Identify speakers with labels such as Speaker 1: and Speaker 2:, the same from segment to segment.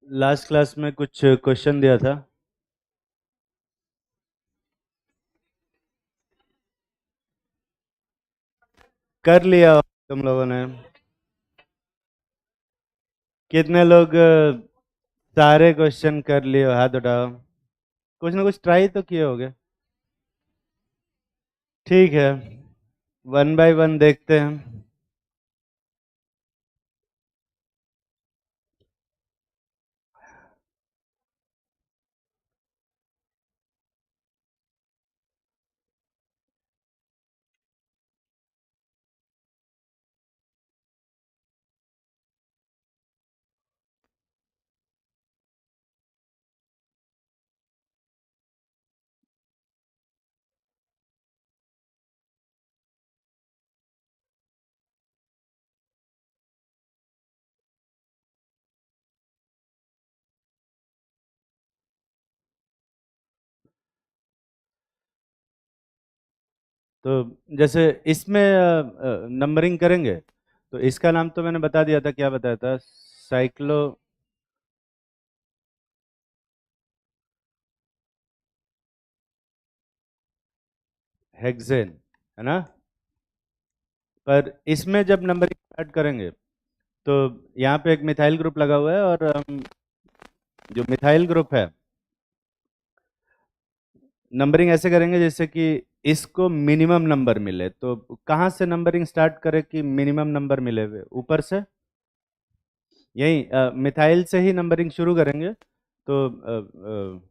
Speaker 1: Last class में कुछ question दिया था। कर लिया तुम लोगों ने? कितने लोग सारे क्वेश्चन कर लिए? हाथ उठाओ। कुछ ना कुछ ट्राई तो किए होगे। ठीक है, वन बाय वन देखते हैं। तो जैसे इसमें नंबरिंग करेंगे, तो इसका नाम तो मैंने बता दिया था। क्या बताया था? साइक्लो हेक्सेन, है ना? पर इसमें जब नंबरिंग स्टार्ट करेंगे तो यहाँ पे एक मिथाइल ग्रुप लगा हुआ है, और जो मिथाइल ग्रुप है, नंबरिंग ऐसे करेंगे जैसे कि इसको मिनिमम नंबर मिले। तो कहाँ से नंबरिंग स्टार्ट करें कि मिनिमम नंबर मिले हुए? ऊपर से, यही मिथाइल से ही नंबरिंग शुरू करेंगे। तो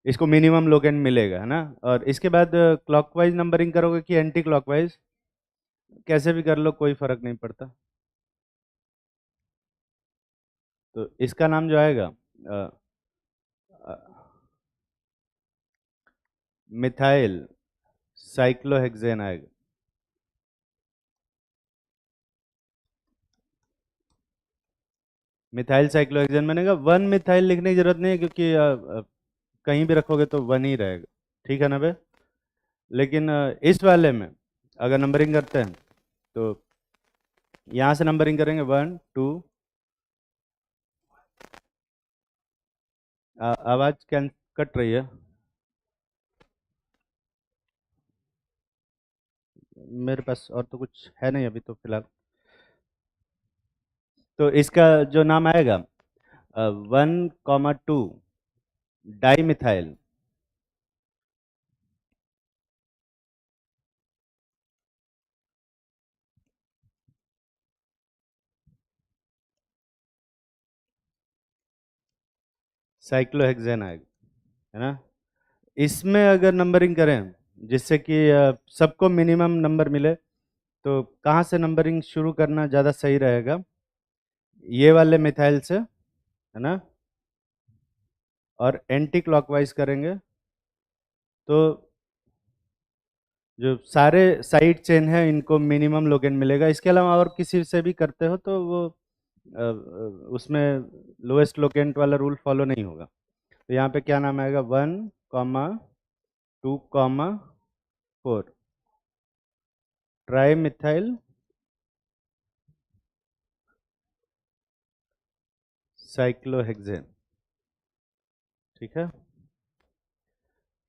Speaker 1: इसको मिनिमम लोगेन मिलेगा, है ना? और इसके बाद क्लॉकवाइज नंबरिंग करोगे कि एंटी क्लॉकवाइज? कैसे भी कर लो, कोई फर्क नहीं पड़ता। तो इसका नाम जो आएगा मिथाइल साइक्लोहेक्सेन आएगा। मिथाइल साइक्लोहेक्सेन बनेगा। वन मिथाइल लिखने की जरूरत नहीं है, क्योंकि कहीं भी रखोगे तो वन ही रहेगा। ठीक है ना बे? लेकिन इस वाले में अगर नंबरिंग करते हैं तो यहाँ से नंबरिंग करेंगे, वन टू। आवाज क्या कट रही है? मेरे पास और तो कुछ है नहीं अभी तो फिलहाल। तो इसका जो नाम आएगा, one comma two di methyl cyclohexane आएगा, है ना? इसमें अगर नंबरिंग करें जिससे कि सबको मिनिमम नंबर मिले, तो कहाँ से नंबरिंग शुरू करना ज़्यादा सही रहेगा? ये वाले मिथाइल से, है ना? और एंटी क्लॉकवाइज करेंगे तो जो सारे साइड चेन है इनको मिनिमम लोगेन मिलेगा। इसके अलावा और किसी से भी करते हो तो वो उसमें लोएस्ट लोकेंट वाला रूल फॉलो नहीं होगा। तो यहाँ पे क्या नाम आएगा? One comma two comma four tri methyl cyclohexane. ठीक है।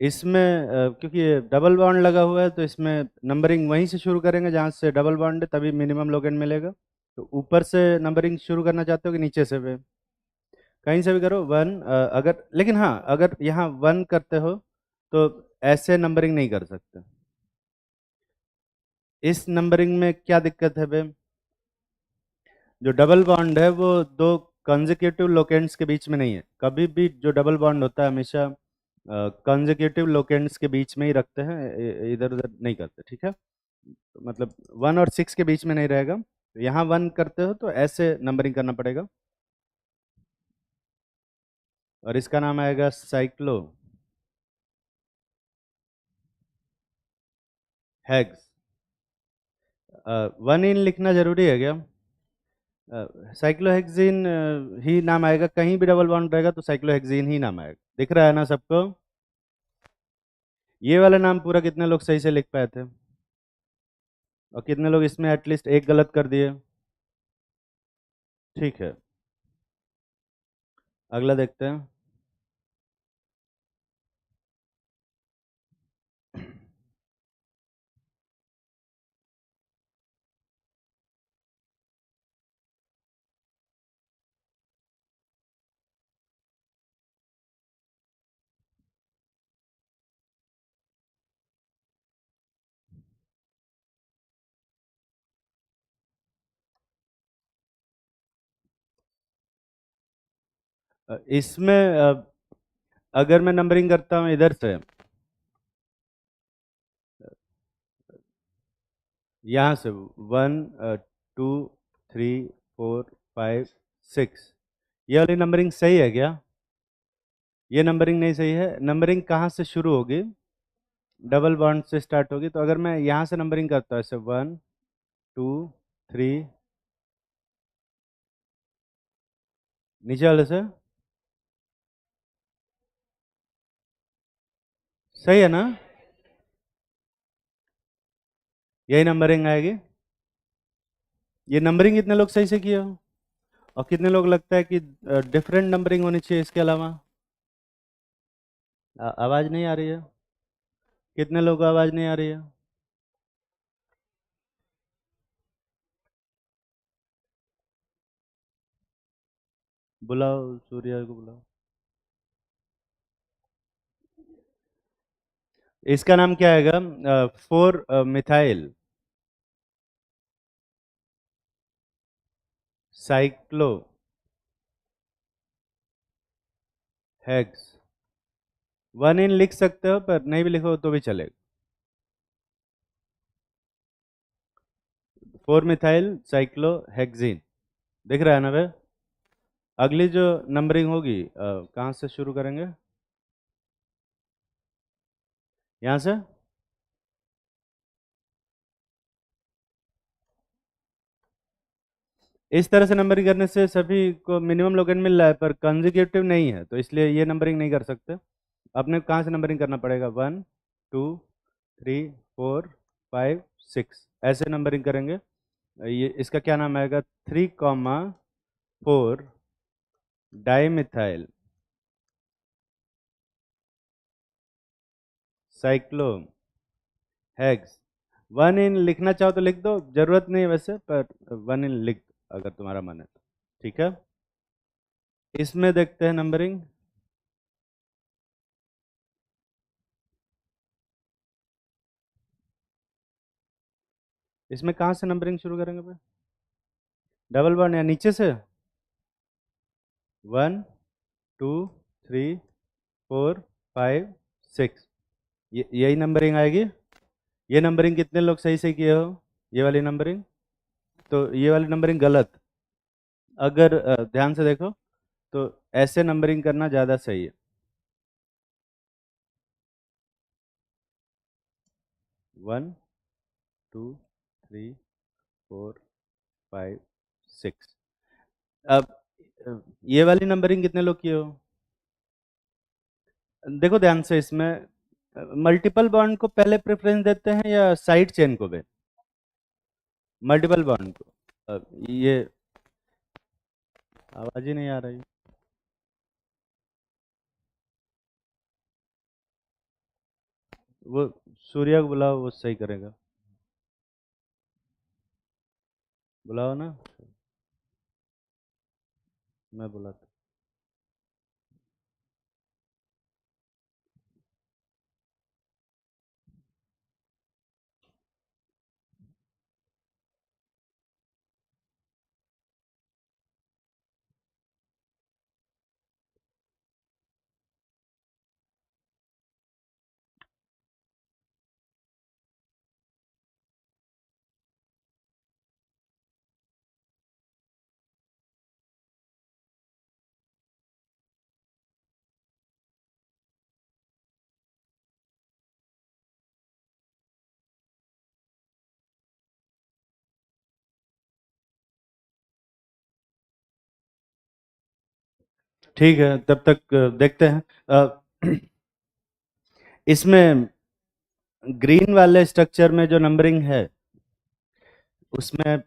Speaker 1: इसमें क्योंकि ये डबल बॉन्ड लगा हुआ है, तो इसमें नंबरिंग वहीं से शुरू करेंगे जहाँ से डबल बॉन्ड है, तभी मिनिमम लोगेन मिलेगा। तो ऊपर से नंबरिंग शुरू करना चाहते हो कि नीचे से भी? कहीं से भी करो वन। अगर, लेकिन हाँ, अगर यहाँ वन करते हो तो ऐसे नंबरिंग नहीं कर सकते। इस नंबरिंग में क्या दिक्कत है बे? जो डबल बॉन्ड है वो दो कंसेक्यूटिव लोकेंट्स के बीच में नहीं है। कभी भी जो डबल बॉन्ड होता है हमेशा कंसेक्यूटिव लोकेंट्स के बीच में ही रखते हैं, इधर उधर नहीं करते। ठीक है? तो मतलब वन और सिक्स के बीच में नहीं रहेगा। तो यहाँ वन करते हो तो ऐसे नंबरिंग करना पड़ेगा। और इसका नाम आएगा साइक्लो हेक्स। वन इन लिखना जरूरी है क्या? साइक्लोहेक्सीन ही नाम आएगा। कहीं भी डबल बॉन्ड रहेगा तो साइक्लोहेक्सीन ही नाम आएगा। दिख रहा है ना सबको? ये वाला नाम पूरा कितने लोग सही से लिख पाए थे? और कितने लोग इसमें एटलीस्ट एक गलत कर दिए? ठीक है, अगला देखते हैं। इसमें अगर मैं नंबरिंग करता हूँ इधर से, यहाँ से 1 2 3 4 5 6, ये वाली नंबरिंग सही है क्या? ये नंबरिंग नहीं सही है। नंबरिंग कहाँ से शुरू होगी? डबल बॉन्ड से स्टार्ट होगी। तो अगर मैं यहाँ से नंबरिंग करता हूँ ऐसे 1 2 3, नीचे वाले से, सही है ना? यही नंबरिंग आएगी। ये नंबरिंग कितने लोग सही से किए हो, और कितने लोग लगता है कि डिफरेंट नंबरिंग होनी चाहिए इसके अलावा? आवाज नहीं आ रही है? कितने लोग को आवाज नहीं आ रही है? बुलाओ, सूर्या को बुलाओ। इसका नाम क्या आएगा? 4 मिथाइल साइक्लो हेक्स। 1 इन लिख सकते हो, पर नहीं भी लिखो तो भी चलेगा। 4 मिथाइल साइक्लो हेक्सिन, दिख रहा है ना वे? अगली जो नंबरिंग होगी कहाँ से शुरू करेंगे? यहाँ से। इस तरह से नंबरिंग करने से सभी को मिनिमम लोगन मिल रहा है, पर कंसेक्यूटिव नहीं है, तो इसलिए ये नंबरिंग नहीं कर सकते। अपने कहाँ से नंबरिंग करना पड़ेगा? 1 2 3 4 5 6, ऐसे नंबरिंग करेंगे। ये इसका क्या नाम आएगा? 3,4 डाइमिथाइल साइक्लो हेक्स। 1 इन लिखना चाहो तो लिख दो, जरूरत नहीं है वैसे, पर 1 इन लिख दो अगर तुम्हारा मन है तो। ठीक है, इसमें देखते हैं नंबरिंग। इसमें कहाँ से नंबरिंग शुरू करेंगे पे? डबल वन या नीचे से? 1 2 3 4 5 6, यही नंबरिंग आएगी। ये नंबरिंग कितने लोग सही से किए हो? ये वाली नंबरिंग। तो ये वाली नंबरिंग गलत। अगर ध्यान से देखो तो ऐसे नंबरिंग करना ज़्यादा सही है। 1 2 3 4 5 6। अब ये वाली नंबरिंग कितने लोग किए हो? देखो ध्यान से, इसमें मल्टीपल बॉन्ड को पहले प्रेफरेंस देते हैं या साइड चेन को भी? मल्टीपल बॉन्ड को। ये आवाज ही नहीं आ रही। वो सूर्या को बुलाओ, वो सही करेगा। बुलाओ ना, मैं बुलाता। ठीक है, तब तक देखते हैं। अ, इसमें ग्रीन वाले स्ट्रक्चर में जो नंबरिंग है, उसमें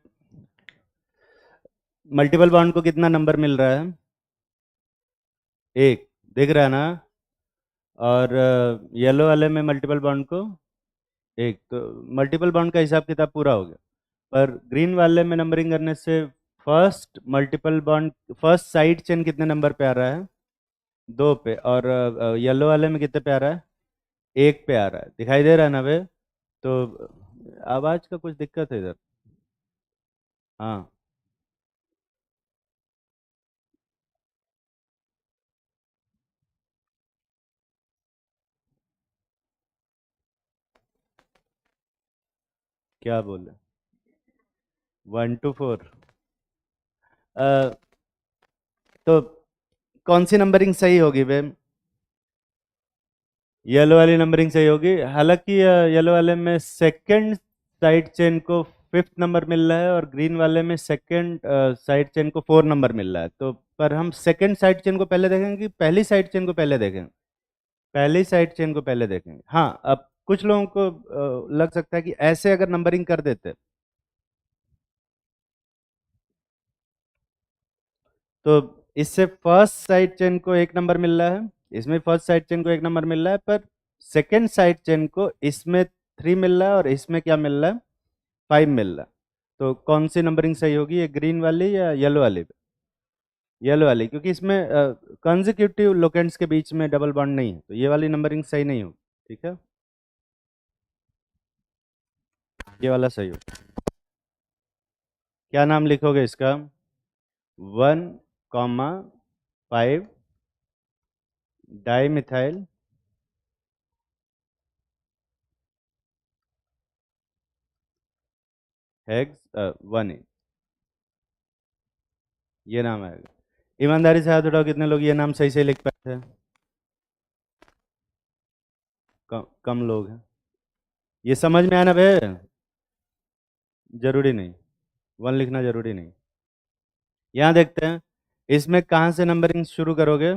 Speaker 1: मल्टीपल बॉन्ड को कितना नंबर मिल रहा है? एक, दिख रहा है ना? और येलो वाले में मल्टीपल बॉन्ड को एक, तो मल्टीपल बॉन्ड का हिसाब किताब पूरा हो गया। पर ग्रीन वाले में नंबरिंग करने से first multiple bond, first side chain कितने नंबर पे आ रहा है? दो पे। और येलो वाले में कितने पे आ रहा है? एक पे आ रहा है। दिखाई दे रहा है ना बे? तो आवाज का कुछ दिक्कत है इधर? हाँ, क्या बोले? 1 to 4? तो कौन सी नंबरिंग सही होगी बे? येलो वाली नंबरिंग सही होगी। हालांकि येलो वाले में सेकंड साइड चेन को फिफ्थ नंबर मिल रहा है और ग्रीन वाले में सेकंड साइड चेन को 4 नंबर मिल रहा है। तो पर हम सेकंड साइड चेन को पहले देखेंगे कि पहली साइड चेन को पहले देखेंगे? पहली साइड चेन को पहले देखेंगे। हाँ, अब कुछ लोगों को लग सकता है कि ऐसे अगर नंबरिंग कर देते तो इससे फर्स्ट साइड चेन को 1 नंबर मिल रहा है, इसमें फर्स्ट साइड चेन को 1 नंबर मिल रहा है, पर सेकेंड साइड चेन को इसमें 3 मिल रहा है और इसमें क्या मिल रहा है? 5 मिल रहा है। तो कौन सी नंबरिंग सही होगी, ये ग्रीन वाली या येलो वाली? येलो वाली, क्योंकि इसमें कंसेक्यूटिव लोकेंट्स के बीच में डबल बॉन्ड नहीं है, तो ये वाली नंबरिंग सही नहीं होगी। ठीक है, ये वाला सही हो। क्या नाम लिखोगे इसका? 1, 5 डाई मिथाइल हेक्स 1। ये नाम आएगा। ईमानदारी से हाथ उठाओ, कितने लोग ये नाम सही से लिख पाए थे? कम लोग हैं। ये समझ में आना बे? जरूरी नहीं, 1 लिखना जरूरी नहीं। यहाँ देखते हैं, इसमें कहाँ से नंबरिंग शुरू करोगे,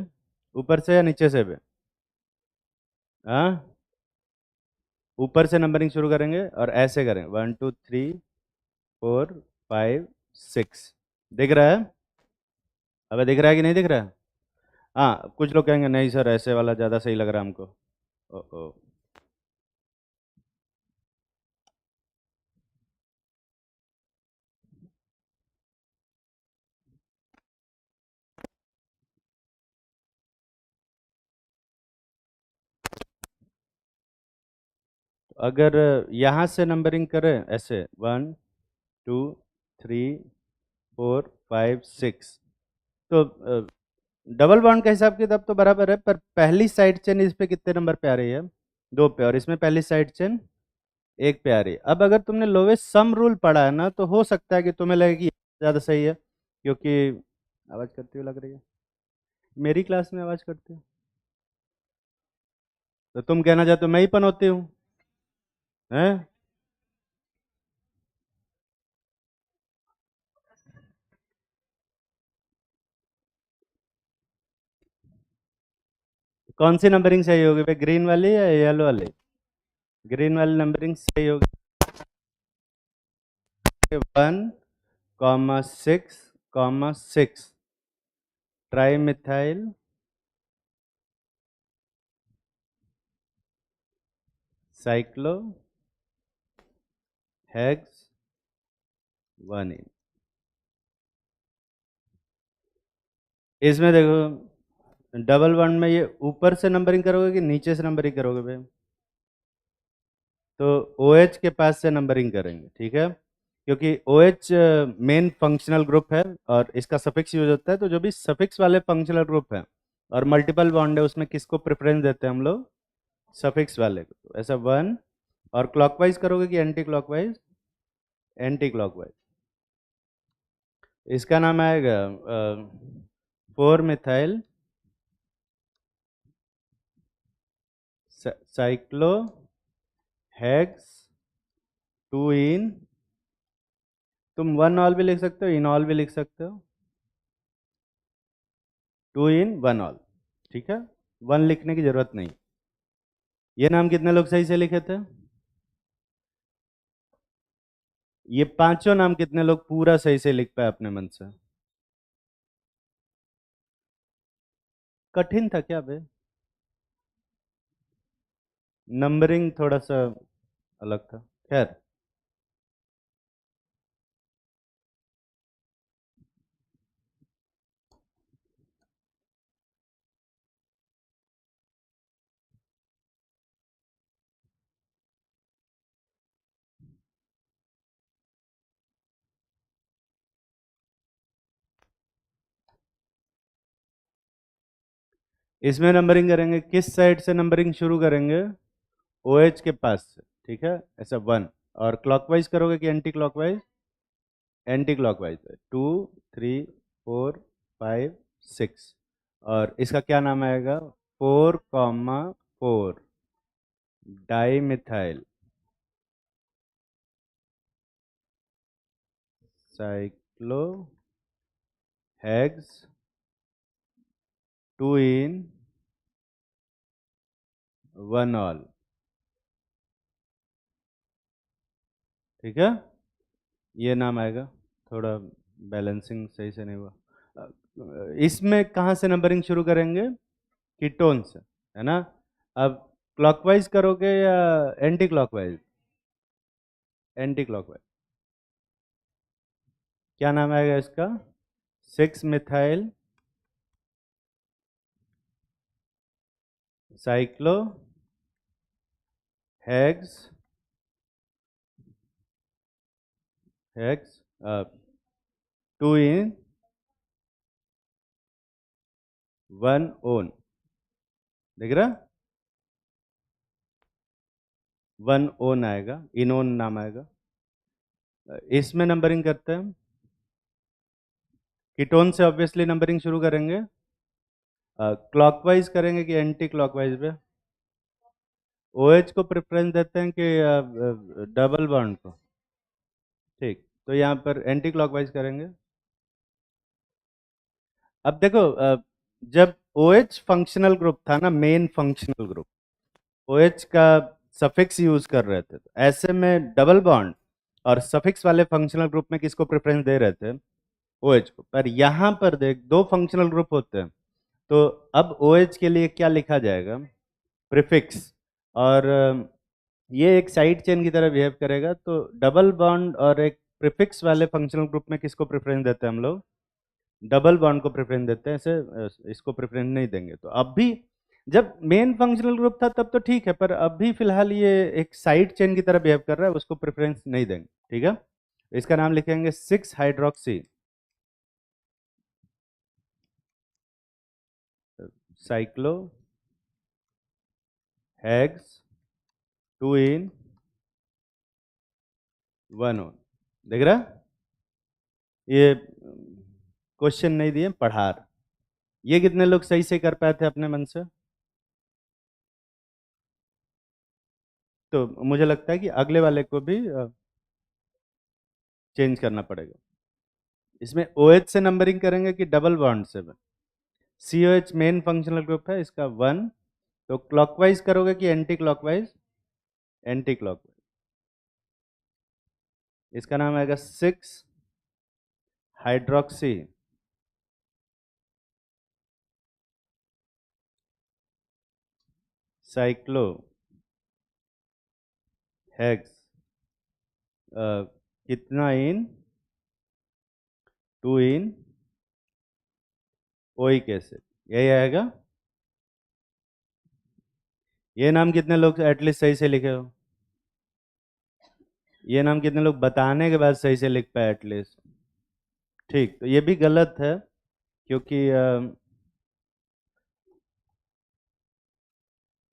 Speaker 1: ऊपर से या नीचे से बे? हाँ, ऊपर से नंबरिंग शुरू करेंगे और ऐसे करें 1, 2, 3, 4, 5, 6। दिख रहा है? अबे दिख रहा है कि नहीं दिख रहा है? हाँ, कुछ लोग कहेंगे नहीं सर, ऐसे वाला ज़्यादा सही लग रहा है हमको। ओ ओ, अगर यहाँ से नंबरिंग करें ऐसे 1, 2, 3, 4, 5, 6, तो डबल बॉन्ड का हिसाब किताब तो बराबर है, पर पहली साइड चेन इस पे कितने नंबर पे आ रही है? 2 पे। और इसमें पहली साइड चेन 1 पे आ रही है। अब अगर तुमने लोवेस्ट सम रूल पढ़ा है ना, तो हो सकता है कि तुम्हें लगे कि ज़्यादा सही है, क्योंकि आवाज़ करती हुई लग रही है। मेरी क्लास में आवाज़ करती है? तो तुम कहना चाहते हो मैं ही पनौती हूँ? हैं? कौन सी नंबरिंग सही होगी भाई, ग्रीन वाली या येलो वाली? ग्रीन वाली नंबरिंग सही होगी। 1, 6, 6 ट्राई मिथाइल साइक्लो हेक्स 1। इसमें देखो, डबल वन में ये ऊपर से नंबरिंग करोगे कि नीचे से नंबरिंग करोगे भाई? तो OH के पास से नंबरिंग करेंगे, ठीक है? क्योंकि OH मेन फंक्शनल ग्रुप है और इसका सफिक्स यूज होता है, तो जो भी सफिक्स वाले फंक्शनल ग्रुप है और मल्टीपल बॉन्ड है, उसमें किसको प्रेफरेंस देते हैं हम लोग? सफिक्स वाले को। तो ऐसा 1, और क्लॉकवाइज करोगे कि एंटी क्लॉकवाइज? Anti clockwise. इसका नाम आएगा 4 मिथाइल साइक्लो हेक्स 2 इन, तुम 1 ऑल भी लिख सकते हो, इनॉल भी लिख सकते हो, 2 इन 1 ऑल। ठीक है, 1 लिखने की जरूरत नहीं। ये नाम कितने लोग सही से लिखे थे? ये पांचों नाम कितने लोग पूरा सही से लिख पाए अपने मन से? कठिन था क्या बे? नंबरिंग थोड़ा सा अलग था। खैर, इसमें नंबरिंग करेंगे किस साइड से? नंबरिंग शुरू करेंगे ओ एच के पास से, ठीक है, ऐसा वन। और क्लॉकवाइज करोगे कि एंटी क्लॉकवाइज? एंटी क्लॉकवाइज है, 2 3 4 5 6। और इसका क्या नाम आएगा? 4,4 di methyl cyclo hex 2 in 1 all. ठीक है, ये नाम आएगा। थोड़ा बैलेंसिंग सही से नहीं हुआ। इसमें कहाँ से नंबरिंग शुरू करेंगे? कीटोन से, है ना? अब क्लॉकवाइज करोगे या एंटी क्लॉकवाइज? Anti clockwise. क्या नाम आएगा इसका? 6 methyl cyclo hex hex 2 in 1 own. देख रहा? 1 ओन आएगा, इनोन नाम आएगा। इसमें नंबरिंग करते हैं। कीटोन से ऑब्वियसली नंबरिंग शुरू करेंगे। क्लॉकवाइज करेंगे कि एंटी क्लॉकवाइज पे? ओएच को प्रेफरेंस देते हैं कि डबल बॉन्ड को? ठीक, तो यहाँ पर एंटी क्लॉकवाइज करेंगे। अब देखो, जब OH फंक्शनल ग्रुप था ना, मेन फंक्शनल ग्रुप, OH का सफिक्स यूज कर रहे थे, तो ऐसे में डबल बॉन्ड और सफिक्स वाले फंक्शनल ग्रुप में किसको प्रेफरेंस दे रहे थे? OH को। पर यहाँ पर देख, दो फंक्शनल ग्रुप होते हैं, तो अब OH के लिए क्या लिखा जाएगा? प्रीफिक्स। और ये एक साइड चेन की तरह बिहेव करेगा, तो डबल बॉन्ड और एक प्रीफिक्स वाले फंक्शनल ग्रुप में किसको प्रेफरेंस देते हैं हम लोग? डबल बॉन्ड को प्रेफरेंस देते हैं। ऐसे इसको प्रेफरेंस नहीं देंगे। तो अब भी जब मेन फंक्शनल ग्रुप था तब तो ठीक है, पर अभी फिलहाल ये एक साइड चेन की तरह बिहेव कर रहा है, उसको प्रेफरेंस नहीं देंगे। ठीक है, इसका नाम लिखेंगे 6 hydroxy cyclo hex 2 in 1 own. देख रहा? ये क्वेश्चन नहीं दिए, पढ़ार। ये कितने लोग सही से कर पाए थे अपने मन से? तो मुझे लगता है कि अगले वाले को भी चेंज करना पड़ेगा। इसमें OH से नंबरिंग करेंगे कि डबल बॉन्ड से? COH मेन फंक्शनल ग्रुप है, इसका 1। तो क्लॉकवाइज करोगे कि एंटी क्लॉकवाइज? Anti clockwise. इसका नाम आएगा 6 हाइड्रोक्सी साइक्लो हेक्स कितना इन 2 in ओइक एसिड। यही आएगा। ये नाम कितने लोग एटलीस्ट सही से लिखे हो? ये नाम कितने लोग बताने के बाद सही से लिख पाए एटलीस्ट? ठीक, तो ये भी गलत है, क्योंकि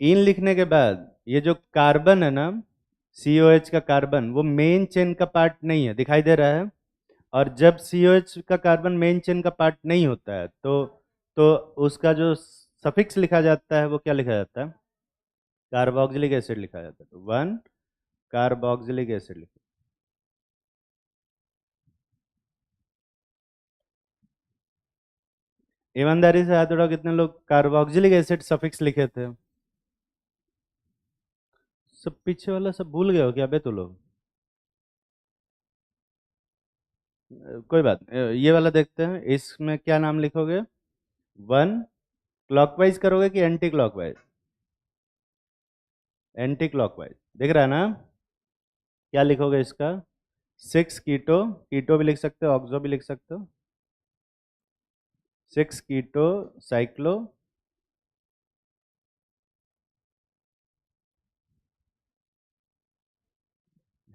Speaker 1: इन लिखने के बाद ये जो कार्बन है ना, COH का कार्बन, वो मेन चेन का पार्ट नहीं है, दिखाई दे रहा है। और जब COH का कार्बन मेन चेन का पार्ट नहीं होता है, तो उसका जो सफिक्स लिखा जाता है वो क्या लिखा जाता है? कार्बोक्सिलिक एसिड लिखा जाता है। तो 1 कार्बोक्सिलिक एसिड लिखा। ईमानदारी से हाथ उठाओ, कितने लोग कार्बोक्सिलिक एसिड सफिक्स लिखे थे? सब पीछे वाला सब भूल गए हो क्या बे तू लोग? कोई बात नहीं, ये वाला देखते हैं। इसमें क्या नाम लिखोगे? 1 क्लॉकवाइज करोगे कि एंटी क्लॉकवाइज? Anti clockwise. दिख रहा है ना? क्या लिखोगे इसका? 6 कीटो, कीटो भी लिख सकते हो, ऑक्सो भी लिख सकते हो। 6 कीटो साइक्लो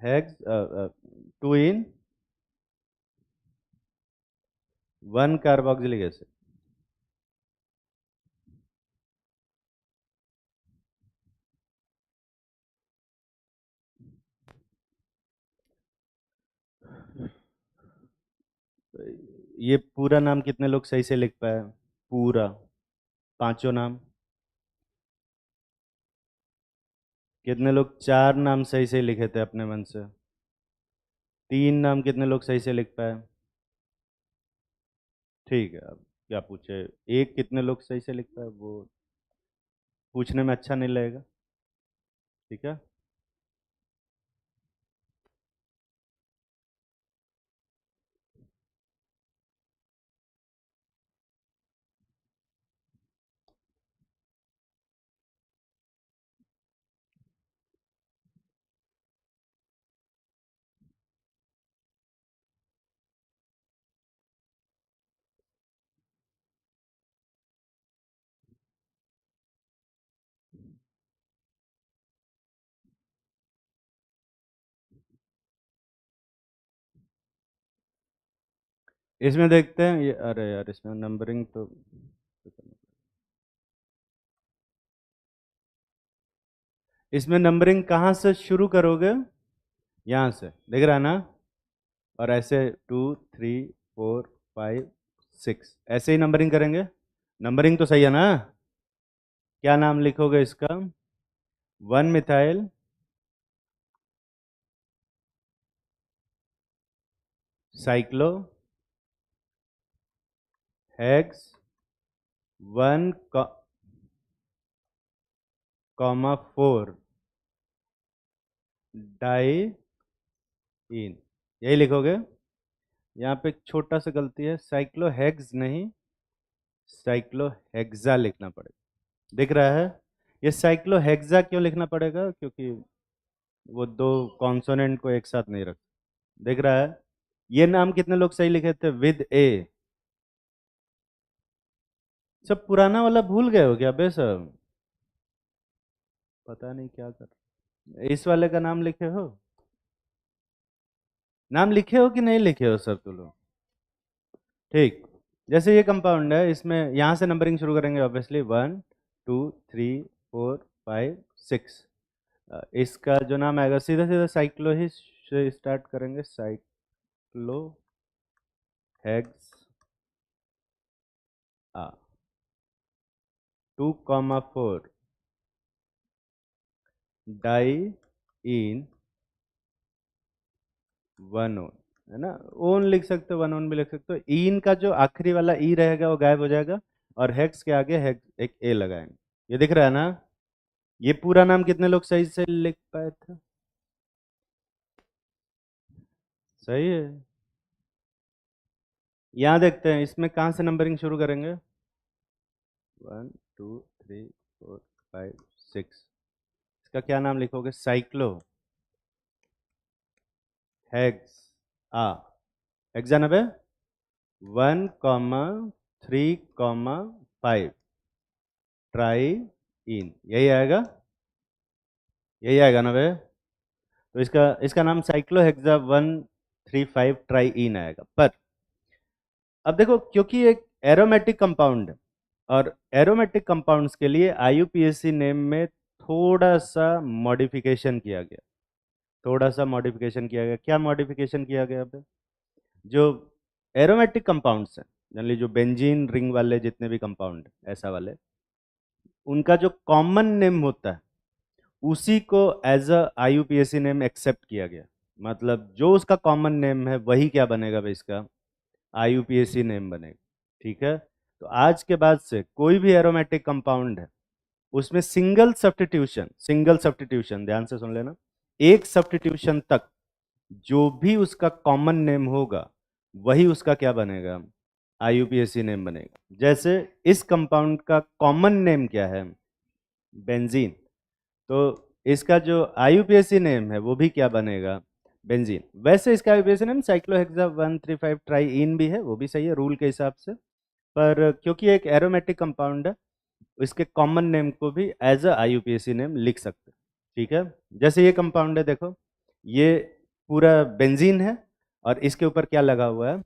Speaker 1: हेक्स 2 इन 1 कार्बोक्सिलिक एसिड। ये पूरा नाम कितने लोग सही से लिख पाए? पूरा पांचों नाम? कितने लोग 4 नाम सही से लिखे थे अपने मन से? 3 नाम कितने लोग सही से लिख पाए? ठीक है, अब क्या पूछे? एक कितने लोग सही से लिख पाए वो पूछने में अच्छा नहीं लगेगा। ठीक है, इसमें देखते हैं ये। अरे यार, इसमें नंबरिंग तो इसमें नंबरिंग कहाँ से शुरू करोगे? यहाँ से, दिख रहा है ना? और ऐसे 2 3 4 5 6 ऐसे ही नंबरिंग करेंगे। नंबरिंग तो सही है ना? क्या नाम लिखोगे इसका? 1 मिथाइल साइक्लो हेक्स 1,4 डाई इन, यही लिखोगे। यहाँ पे एक छोटा सा गलती है, साइक्लोहेक्स नहीं, साइक्लोहेक्सा लिखना पड़ेगा। दिख रहा है? ये साइक्लोहेक्सा क्यों लिखना पड़ेगा? क्योंकि वो दो कॉन्सोनेंट को एक साथ नहीं रख। दिख रहा है? ये नाम कितने लोग सही लिखे थे विद ए? सब पुराना वाला भूल गए हो क्या बे सब? पता नहीं क्या कर। इस वाले का नाम लिखे हो? नाम लिखे हो कि नहीं लिखे हो सब तुम लोग? ठीक। जैसे ये कंपाउंड है, इसमें यहाँ से नंबरिंग शुरू करेंगे ऑब्वियसली। 1 2 3 4 5 6। इसका जो नाम आएगा सीधा सीधा साइक्लो ही से स्टार्ट करेंगे। साइक्लो हेक्स आ 2,4 डाई इन 1 ओन, है ना? ओन लिख सकते हो, 1 ओन भी लिख सकते हो। इन का जो आखिरी वाला ई रहेगा वो गायब हो जाएगा, और हेक्स के आगे हेक्स एक ए लगाएंगे। ये दिख रहा है ना? ये पूरा नाम कितने लोग सही से लिख पाए थे? सही है। यहाँ देखते हैं इसमें कहाँ से नंबरिंग शुरू करेंगे। 1 2 3 4 5 6। इसका क्या नाम लिखोगे? साइक्लो हेक्स आ हेक्सानबे 1,3,5 ट्राई इन, यही आएगा। यही आएगा ना बे? तो इसका इसका नाम साइक्लोहेक्सा 1,3,5 ट्राई इन आएगा। पर अब देखो, क्योंकि एक एरोमेटिक कंपाउंड है, और एरोमेटिक कंपाउंड्स के लिए आईयूपीएसी नेम में थोड़ा सा मॉडिफिकेशन किया गया। थोड़ा सा मॉडिफिकेशन किया गया। क्या मॉडिफिकेशन किया गया? अब जो एरोमेटिक कंपाउंड्स हैं, जनरली जो बेंजीन रिंग वाले जितने भी कंपाउंड ऐसा वाले, उनका जो कॉमन नेम होता है उसी को as a IUPAC name accept किया गया। मतलब जो उसका कॉमन नेम है वही क्या बनेगा भाई? इसका आईयूपीएसी नेम बनेगा। ठीक है? तो आज के बाद से कोई भी एरोमेटिक कंपाउंड है उसमें सिंगल सब्स्टिट्यूशन, ध्यान से सुन लेना, एक सब्स्टिट्यूशन तक जो भी उसका कॉमन नेम होगा वही उसका क्या बनेगा? आईयूपीएसी नेम बनेगा। जैसे इस कंपाउंड का कॉमन नेम क्या है, बेंजीन, तो इसका जो आईयूपीएसी नेम है वो भी क्या बनेगा, बेंजीन। वैसे इसका आईयूपीएसी नेम साइक्लोहेक्सा 135 ट्राईइन भी है, वो भी सही है रूल के हिसाब से, पर क्योंकि एक एरोमेटिक कंपाउंड है इसके कॉमन नेम को भी एज अ आईयूपीएसी नेम लिख सकते हैं। ठीक है, जैसे ये कंपाउंड है देखो, ये पूरा बेंजीन है और इसके ऊपर क्या लगा हुआ है,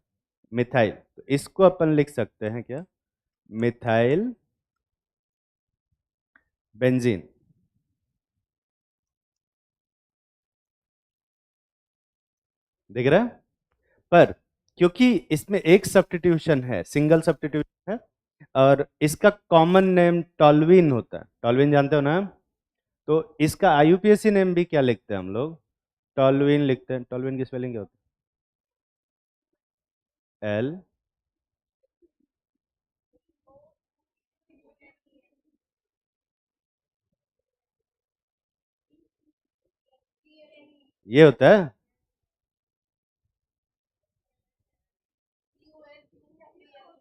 Speaker 1: मिथाइल, तो इसको अपन लिख सकते हैं क्या, मिथाइल बेंजीन। दिख रहा है, पर क्योंकि इसमें एक सब्स्टिट्यूशन है, सिंगल सब्स्टिट्यूशन है, और इसका कॉमन नेम टॉल्विन होता है, टॉल्विन जानते हो ना, तो इसका आईयूपीएसी नेम भी क्या लिखते हैं हम लोग, टॉल्विन लिखते हैं। टॉल्विन की स्पेलिंग क्या होती है, एल, ये होता है,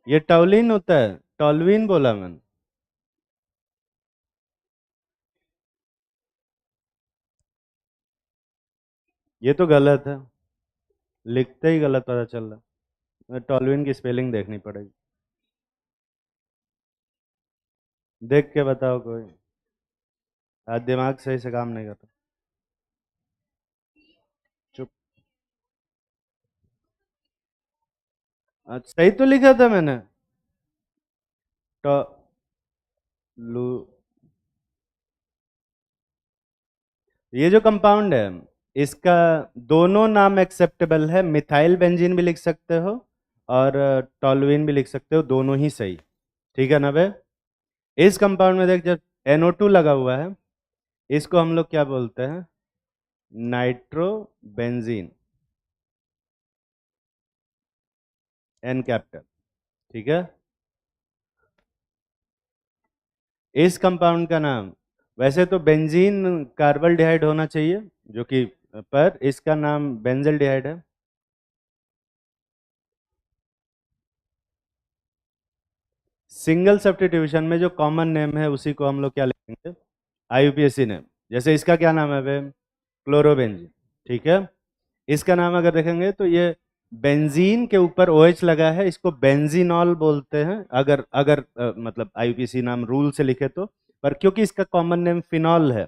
Speaker 1: ये टॉल्विन होता है, टॉल्विन बोला मैंने। ये तो गलत है, लिखते ही गलत पता चल रहा, टॉल्विन की स्पेलिंग देखनी पड़ेगी, देख के बताओ कोई, आज दिमाग सही से काम नहीं करता, चुप। आज सही तो लिखा था मैंने, टॉ लू, ये जो कंपाउंड है इसका दोनों नाम एक्सेप्टेबल है, मिथाइल बेंजीन भी लिख सकते हो और टॉल्विन भी लिख सकते हो, दोनों ही सही। ठीक है ना बे, इस कंपाउंड में देख, जब NO2 लगा हुआ है इसको हम लोग क्या बोलते हैं, नाइट्रोबेंजीन, एन कैपिटल। ठीक है, इस कंपाउंड का नाम, वैसे तो बेंजीन कार्बल्डिहाइड होना चाहिए जो कि, पर इसका नाम बेंजल्डिहाइड है। सिंगल सब्स्टिट्यूशन में जो कॉमन नेम है उसी को हम लोग क्या लिखेंगे, आईयूपीएसी नेम। जैसे इसका क्या नाम है बे, क्लोरोबेंजीन। ठीक है, इसका नाम अगर देखेंगे तो ये बेंजीन के ऊपर OH लगा है, इसको बेंजीनॉल बोलते हैं, अगर अगर मतलब आईयूपीएसी नाम रूल से लिखे तो, पर क्योंकि इसका कॉमन नेम फिनॉल है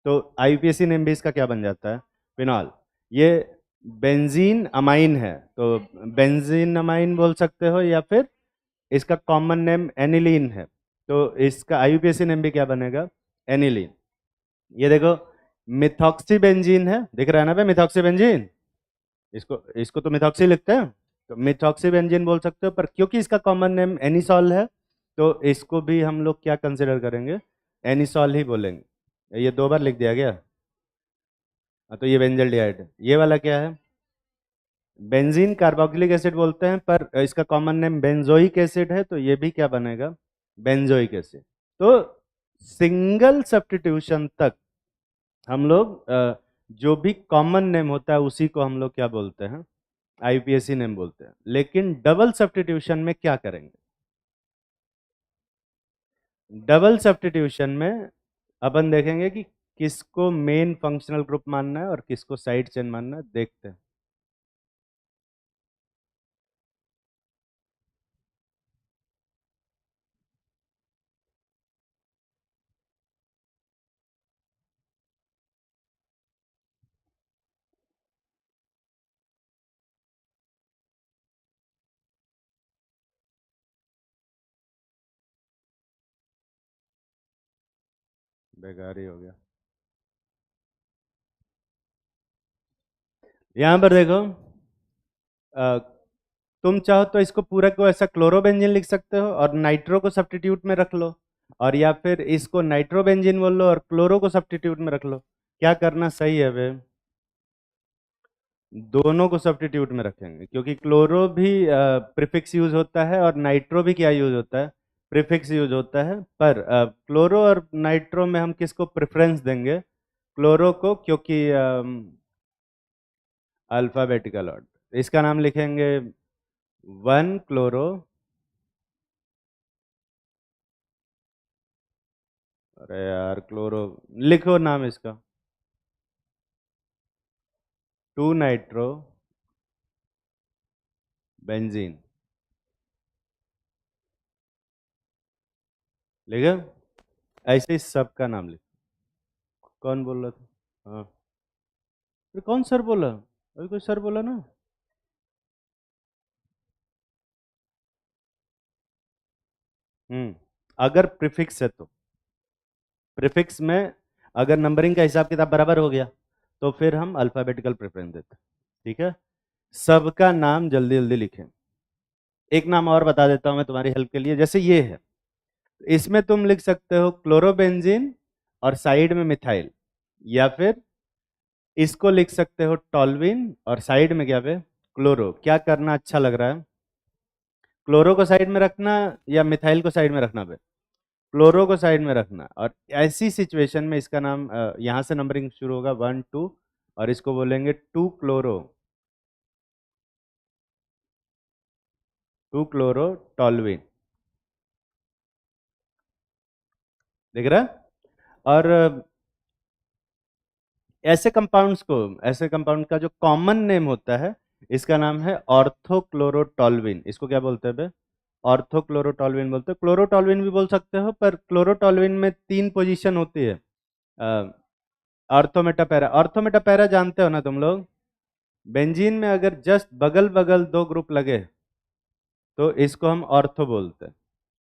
Speaker 1: तो आईयूपीएसी नेम भी इसका क्या बन जाता है, फिनॉल। ये बेंजीन अमाइन है तो बेंजीन अमाइन बोल सकते हो, या फिर इसका कॉमन नेम एनिलीन है तो इसका आईयूपीएसी नेम भी क्या बनेगा, एनिलीन। ये देखो, मिथॉक्सी बेंजीन है, दिख रहा है ना भाई, मिथॉक्सी बेंजीन, इसको इसको तो मिथॉक्सी लिखते हैं, तो मिथॉक्सी बेंजीन बोल सकते हो, पर क्योंकि इसका कॉमन नेम एनिसॉल है तो इसको भी हम लोग क्या कंसिडर करेंगे, एनिसॉल ही बोलेंगे। ये दो बार लिख दिया गया। हाँ, तो ये बेंजल्डिहाइड है, ये वाला क्या है, बेंजीन कार्बोक्सिलिक एसिड बोलते हैं, पर इसका कॉमन नेम बेंजोइक एसिड है तो ये भी क्या बनेगा, बेंजोइक एसिड। तो सिंगल सब्स्टिट्यूशन तक हम लोग जो भी कॉमन नेम होता है उसी को हम लोग क्या बोलते हैं, आईयूपीएसी नेम बोलते हैं। लेकिन डबल सब्स्टिट्यूशन में क्या करेंगे, डबल सब्स्टिट्यूशन में अपन देखेंगे कि किसको मेन फंक्शनल ग्रुप मानना है और किसको साइड चेन मानना है, देखते हैं। बेकार ही हो गया, यहां पर देखो, अ, तुम चाहो तो इसको पूरा को ऐसा क्लोरोबेंजीन लिख सकते हो और नाइट्रो को सब्स्टिट्यूट में रख लो, और या फिर इसको नाइट्रोबेंजीन बोल लो और क्लोरो को सब्स्टिट्यूट में रख लो। क्या करना सही है वे, दोनों को सब्स्टिट्यूट में रखेंगे, क्योंकि क्लोरो भी प्रीफिक्स यूज होता है और नाइट्रो भी क्या यूज होता है, प्रीफिक्स यूज होता है। पर क्लोरो और नाइट्रो में हम किसको प्रेफरेंस देंगे, क्लोरो को, क्योंकि अल्फाबेटिकल ऑर्डर, इसका नाम लिखेंगे 1 क्लोरो अरे यार क्लोरो, लिखो नाम इसका। 2 नाइट्रो बेंजीन। लिखा? ऐसे ही सबका नाम लिख। कौन बोल रहा था? हाँ, अरे कौन सर बोला? अभी कोई सर बोला ना। अगर प्रीफिक्स है तो, प्रीफिक्स में अगर नंबरिंग का हिसाब किताब बराबर हो गया तो फिर हम अल्फाबेटिकल प्रेफरेंस देते हैं। ठीक है, सबका नाम जल्दी जल्दी लिखें। एक नाम और बता देता हूं मैं तुम्हारी हेल्प के लिए, जैसे ये है, इसमें तुम लिख सकते हो क्लोरोबेंजीन और साइड में मिथाइल, या फिर इसको लिख सकते हो टॉल्विन और साइड में क्या पे क्लोरो। क्या करना अच्छा लग रहा है, क्लोरो को साइड में रखना या मिथाइल को साइड में रखना पे? क्लोरो को साइड में रखना। और ऐसी सिचुएशन में इसका नाम यहाँ से नंबरिंग शुरू होगा 1 2, और इसको बोलेंगे 2 क्लोरो, 2 क्लोरो टॉल्विन। देख रहा है? और ऐसे कंपाउंड्स को, ऐसे कंपाउंड का जो कॉमन नेम होता है, इसका नाम है ऑर्थोक्लोरोटॉल्विन। इसको क्या बोलते हैं बे? ऑर्थोक्लोरोटॉल्विन बोलते हैं। क्लोरोटॉल्विन भी बोल सकते हो, पर क्लोरोटॉल्विन में 3 पोजीशन होती है। Ortho Meta para, ortho Meta para जानते हो ना तुम लोग? बेंजीन में अगर जस्ट बगल बगल 2 ग्रुप लगे तो इसको हम ऑर्थो बोलते हैं।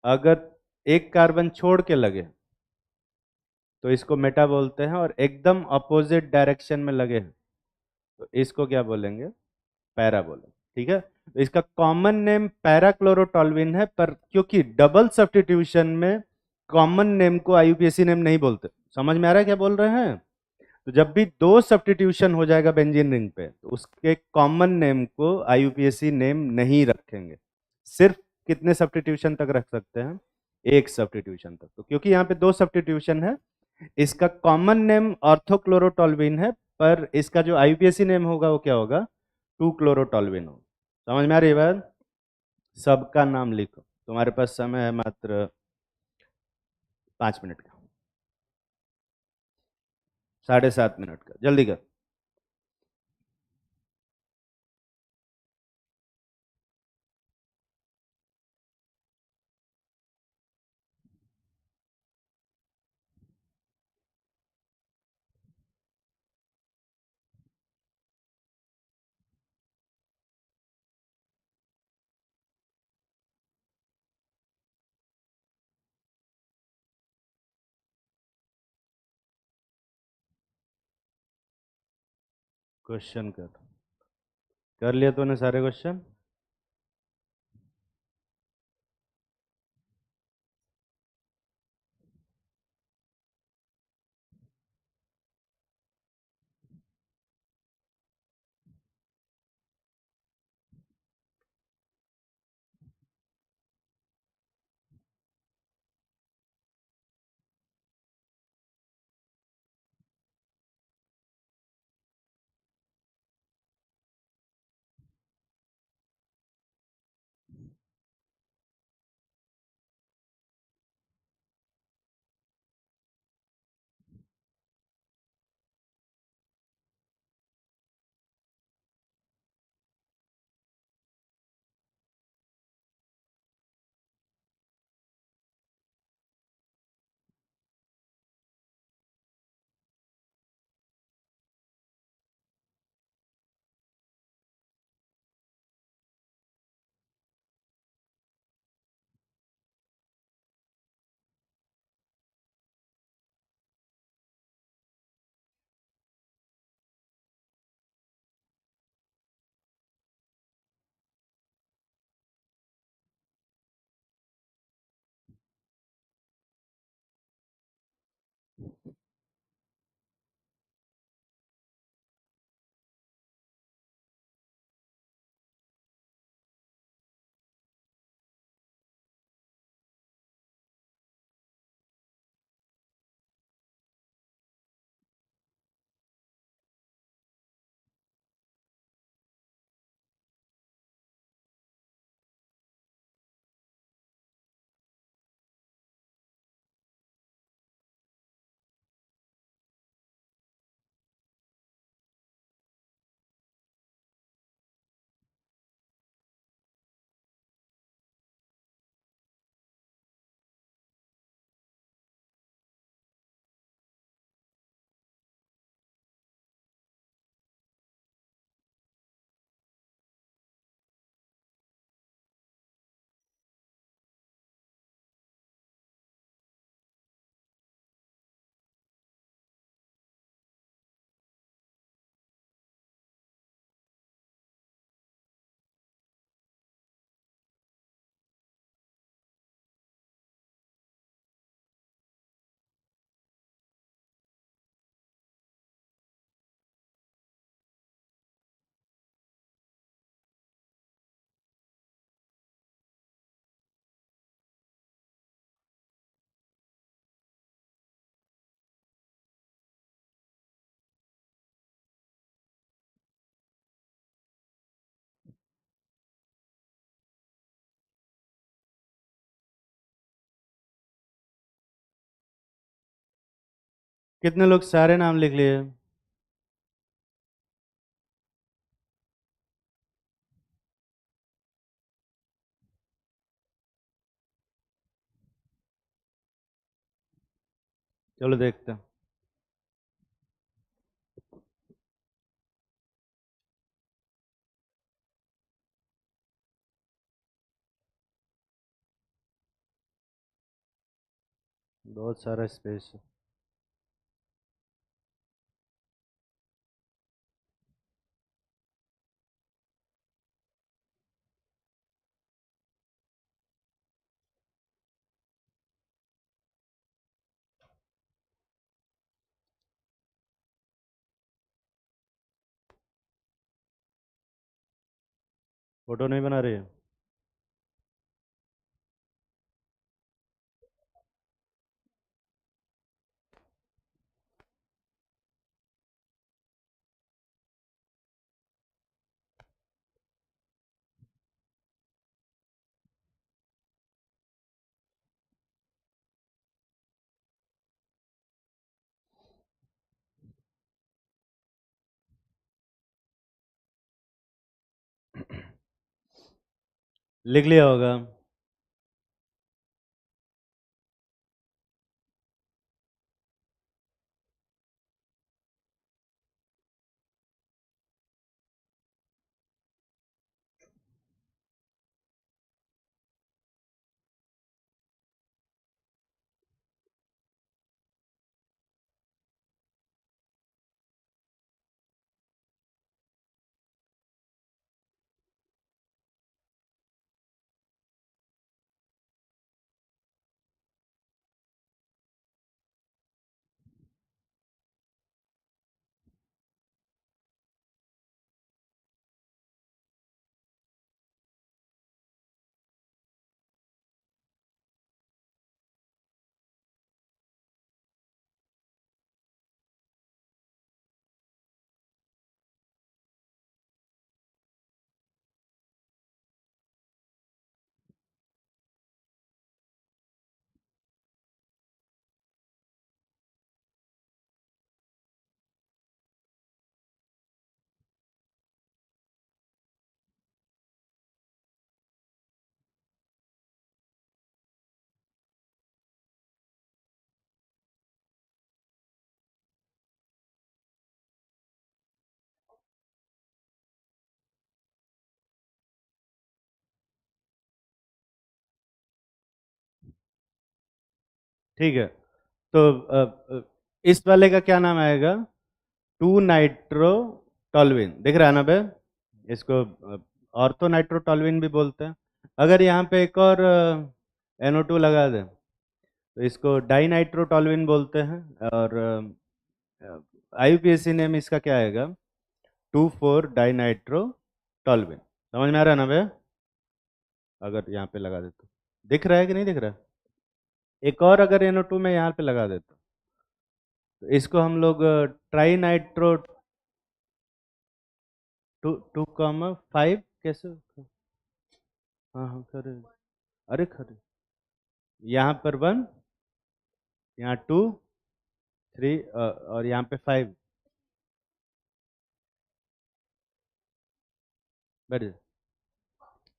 Speaker 1: अगर एक कार्बन छोड़ के लगे तो इसको मेटा बोलते हैं, और एकदम अपोजिट डायरेक्शन में लगे तो इसको क्या बोलेंगे? पैरा बोलेंगे। ठीक है, तो इसका कॉमन नेम पैराक्लोरोटॉल्विन है, पर क्योंकि डबल सब्स्टिट्यूशन में कॉमन नेम को आईयूपीएसी नेम नहीं बोलते। समझ में आ रहा है क्या बोल रहे हैं? तो जब भी 2 सब्स्टिट्यूशन हो जाएगा बेंजीन रिंग पे, तो उसके कॉमन नेम को आईयूपीएसी नेम नहीं रखेंगे। सिर्फ कितने सब्स्टिट्यूशन तक रख सकते हैं? एक सब्स्टिट्यूशन तक। तो क्योंकि यहाँ पे 2 सब्स्टिट्यूशन है, इसका कॉमन नेम ऑर्थोक्लोरोटॉल्विन है, पर इसका जो आईयूपीएसी नेम होगा वो क्या होगा? 2 क्लोरोटॉल्विन होगा। समझ में आ रही है बात? सबका नाम लिखो। तुम्हारे पास समय है मात्र 5 मिनट का, 7.5 मिनट का, जल्दी कर। क्वेश्चन कर लिया तूने सारे क्वेश्चन? कितने लोग सारे नाम लिख लिए? चलो देखते हैं। बहुत सारा स्पेस है। फोटो नहीं बना रही है? लिख लिया होगा। ठीक है। तो इस वाले का क्या नाम आएगा? टू नाइट्रो टॉल्विन, दिख रहा है ना बे? इसको ऑर्थो नाइट्रोटॉल्विन भी बोलते हैं। अगर यहाँ पे एक और NO2 लगा दें तो इसको डाई नाइट्रोटॉल्विन बोलते हैं। और IUPAC नेम इसका क्या आएगा? 2,4 डाई नाइट्रोटॉल्विन। समझ में आ रहा है ना बे? अगर यहाँ पे लगा दे तो दिख रहा है कि नहीं दिख रहा है? एक और अगर NO2 में यहाँ पे लगा देता तो इसको हम लोग ट्राई नाइट्रो टू 2,5 कैसे? हाँ हाँ खरे। अरे खरे, यहाँ पर 1, यहाँ 2, 3 और यहाँ पे 5। बैठ जाओ।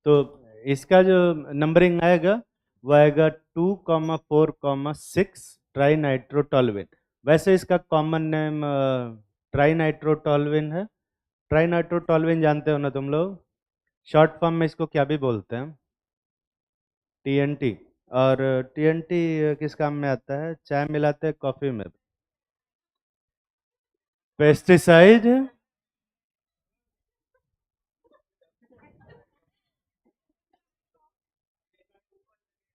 Speaker 1: तो इसका जो नंबरिंग आएगा वो आएगा 2,4,6 ट्राई नाइट्रोटॉल्विन। वैसे इसका कॉमन नेम ट्राई नाइट्रोटॉल्विन है। ट्राई नाइट्रोटॉल्विन जानते हो ना तुम लोग? शॉर्ट फॉर्म में इसको क्या भी बोलते हैं? TNT। और TNT किस काम में आता है? चाय मिलाते हैं, कॉफी में। पेस्टिसाइड।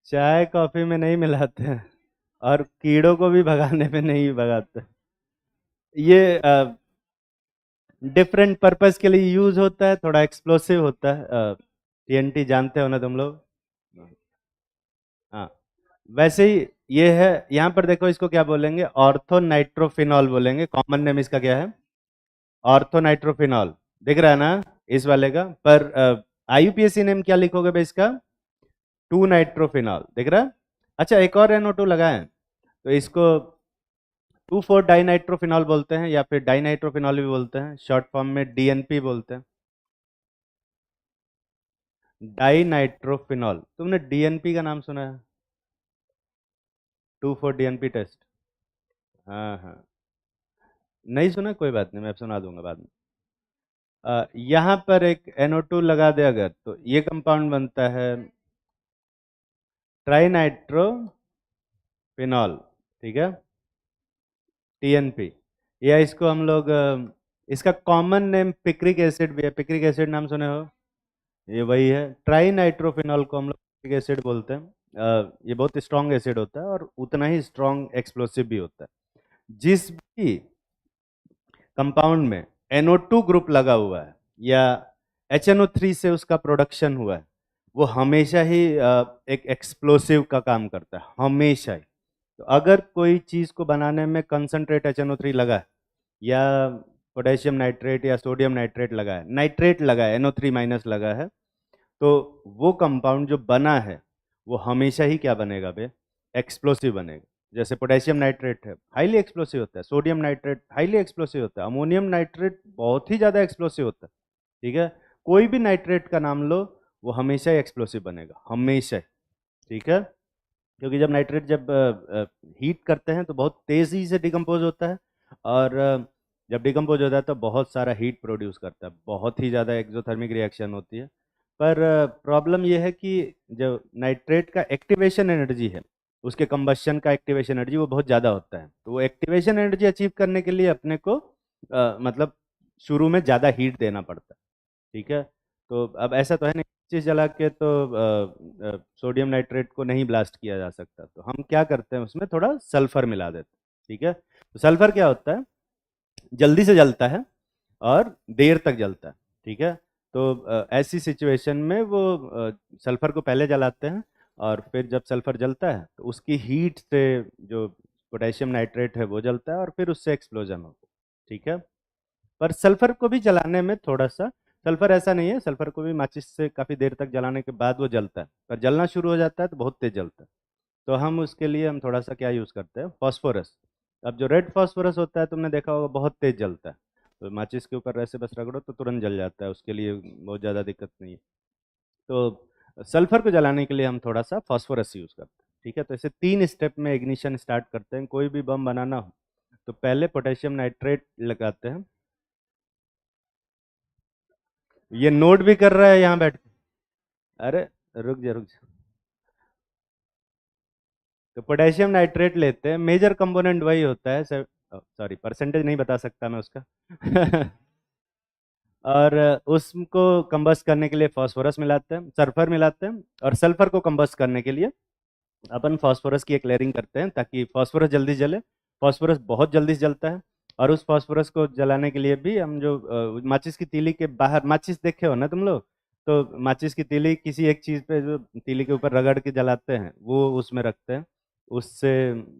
Speaker 1: चाय कॉफी में नहीं मिलाते हैं और कीड़ों को भी भगाने में नहीं भगाते। ये डिफरेंट पर्पस के लिए यूज होता है, थोड़ा एक्सप्लोसिव होता है। TNT जानते हो ना तुम लोग? हाँ। वैसे ही ये है। यहाँ पर देखो इसको क्या बोलेंगे? ऑर्थो नाइट्रोफिनॉल बोलेंगे। कॉमन नेम इसका क्या है? Ortho nitrophenol. दिख रहा है ना इस वाले का? पर IUPAC नेम क्या लिखोगे भाई इसका? 2 नाइट्रोफिनॉल। दिख रहा है? अच्छा, एक और NO2 लगाएं तो इसको 2,4 डाइनाइट्रोफिनॉल बोलते हैं या फिर डाइनाइट्रोफिनॉल भी बोलते हैं, शॉर्ट फॉर्म में डीएनपी बोलते हैं। डाइनाइट्रोफिनॉल, तुमने डीएनपी का नाम सुना है? 2,4 डीएनपी टेस्ट। हाँ हाँ, नहीं सुना, कोई बात नहीं, मैं सुना दूंगा बाद में। यहाँ पर एक NO2 लगा दे अगर, तो ये कंपाउंड बनता है ट्राइनाइट्रोफिनॉल, ठीक है, टीएनपी। या इसको हम लोग इसका कॉमन नेम पिक्रिक एसिड भी है, पिक्रिक एसिड नाम सुने हो? ये वही है, ट्राइनाइट्रोफिनॉल को हम लोग पिक्रिक एसिड बोलते हैं। ये बहुत स्ट्रॉन्ग एसिड होता है और उतना ही स्ट्रॉन्ग एक्सप्लोसिव भी होता है। जिस भी कंपाउंड में NO2 ग्रुप लगा हुआ है या HNO3 से उसका प्रोडक्शन हुआ है, वो हमेशा ही एक एक्सप्लोसिव का काम करता है, हमेशा ही। तो अगर कोई चीज़ को बनाने में कंसनट्रेट HNO3 लगा है या पोटेशियम नाइट्रेट या सोडियम नाइट्रेट लगा है, नाइट्रेट लगा है, NO3 माइनस लगा है, तो वो कंपाउंड जो बना है वो हमेशा ही क्या बनेगा बे? एक्सप्लोसिव बनेगा। जैसे पोटेशियम नाइट्रेट है, हाईली एक्सप्लोसिव होता है, सोडियम नाइट्रेट हाईली एक्सप्लोसिव होता है, अमोनियम नाइट्रेट बहुत ही ज़्यादा एक्सप्लोसिव होता है, ठीक है। कोई भी नाइट्रेट का नाम लो, वो हमेशा ही एक्सप्लोसिव बनेगा, हमेशा ही, ठीक है। क्योंकि जब नाइट्रेट जब हीट करते हैं तो बहुत तेज़ी से डिकम्पोज होता है, और जब डिकम्पोज होता है तो बहुत सारा हीट प्रोड्यूस करता है, बहुत ही ज़्यादा एक्सोथर्मिक रिएक्शन होती है। पर प्रॉब्लम यह है कि जो नाइट्रेट का एक्टिवेशन एनर्जी है, उसके कंबशन का एक्टिवेशन एनर्जी वो बहुत ज़्यादा होता है। तो वो एक्टिवेशन एनर्जी अचीव करने के लिए अपने को मतलब शुरू में ज़्यादा हीट देना पड़ता है, ठीक है। तो अब ऐसा तो है नहीं, चीज़ जला के तो सोडियम नाइट्रेट को नहीं ब्लास्ट किया जा सकता, तो हम क्या करते हैं उसमें थोड़ा सल्फर मिला देते हैं, ठीक है। तो सल्फर क्या होता है, जल्दी से जलता है और देर तक जलता है, ठीक है। तो ऐसी सिचुएशन में वो सल्फर को पहले जलाते हैं, और फिर जब सल्फर जलता है तो उसकी हीट से जो पोटेशियम नाइट्रेट है वो जलता है और फिर उससे एक्सप्लोजन होता है, ठीक है। पर सल्फर को भी जलाने में थोड़ा सा, सल्फर ऐसा नहीं है, सल्फर को भी माचिस से काफ़ी देर तक जलाने के बाद वो जलता है, पर जलना शुरू हो जाता है तो बहुत तेज जलता है। तो हम उसके लिए हम थोड़ा सा क्या यूज़ करते हैं, फॉस्फोरस। अब जो रेड फॉस्फोरस होता है तुमने देखा होगा, बहुत तेज जलता है, तो माचिस के ऊपर ऐसे बस रगड़ो तो तुरंत जल जाता है, उसके लिए बहुत ज़्यादा दिक्कत नहीं है। तो सल्फर को जलाने के लिए हम थोड़ा सा फॉस्फोरस यूज़ करते हैं, ठीक है। तो ऐसे 3 स्टेप में इग्निशन स्टार्ट करते हैं। कोई भी बम बनाना हो तो पहले पोटेशियम नाइट्रेट लगाते हैं। ये नोट भी कर रहा है यहाँ बैठ के। अरे रुक जा रुक जा। तो पोटेशियम नाइट्रेट लेते हैं, मेजर कंपोनेंट वही होता है, सॉरी परसेंटेज नहीं बता सकता मैं उसका और उसको कंबस्ट करने के लिए फास्फोरस मिलाते हैं, सल्फर मिलाते हैं, और सल्फर को कंबस्ट करने के लिए अपन फास्फोरस की एक लेयरिंग करते हैं ताकि फास्फोरस जल्दी जले। फास्फोरस बहुत जल्दी से जलता है, और उस फास्फोरस को जलाने के लिए भी हम जो माचिस की तीली के बाहर, माचिस देखे हो ना तुम लोग, तो माचिस की तीली किसी एक चीज़ पे जो तीली के ऊपर रगड़ के जलाते हैं वो उसमें रखते हैं। उससे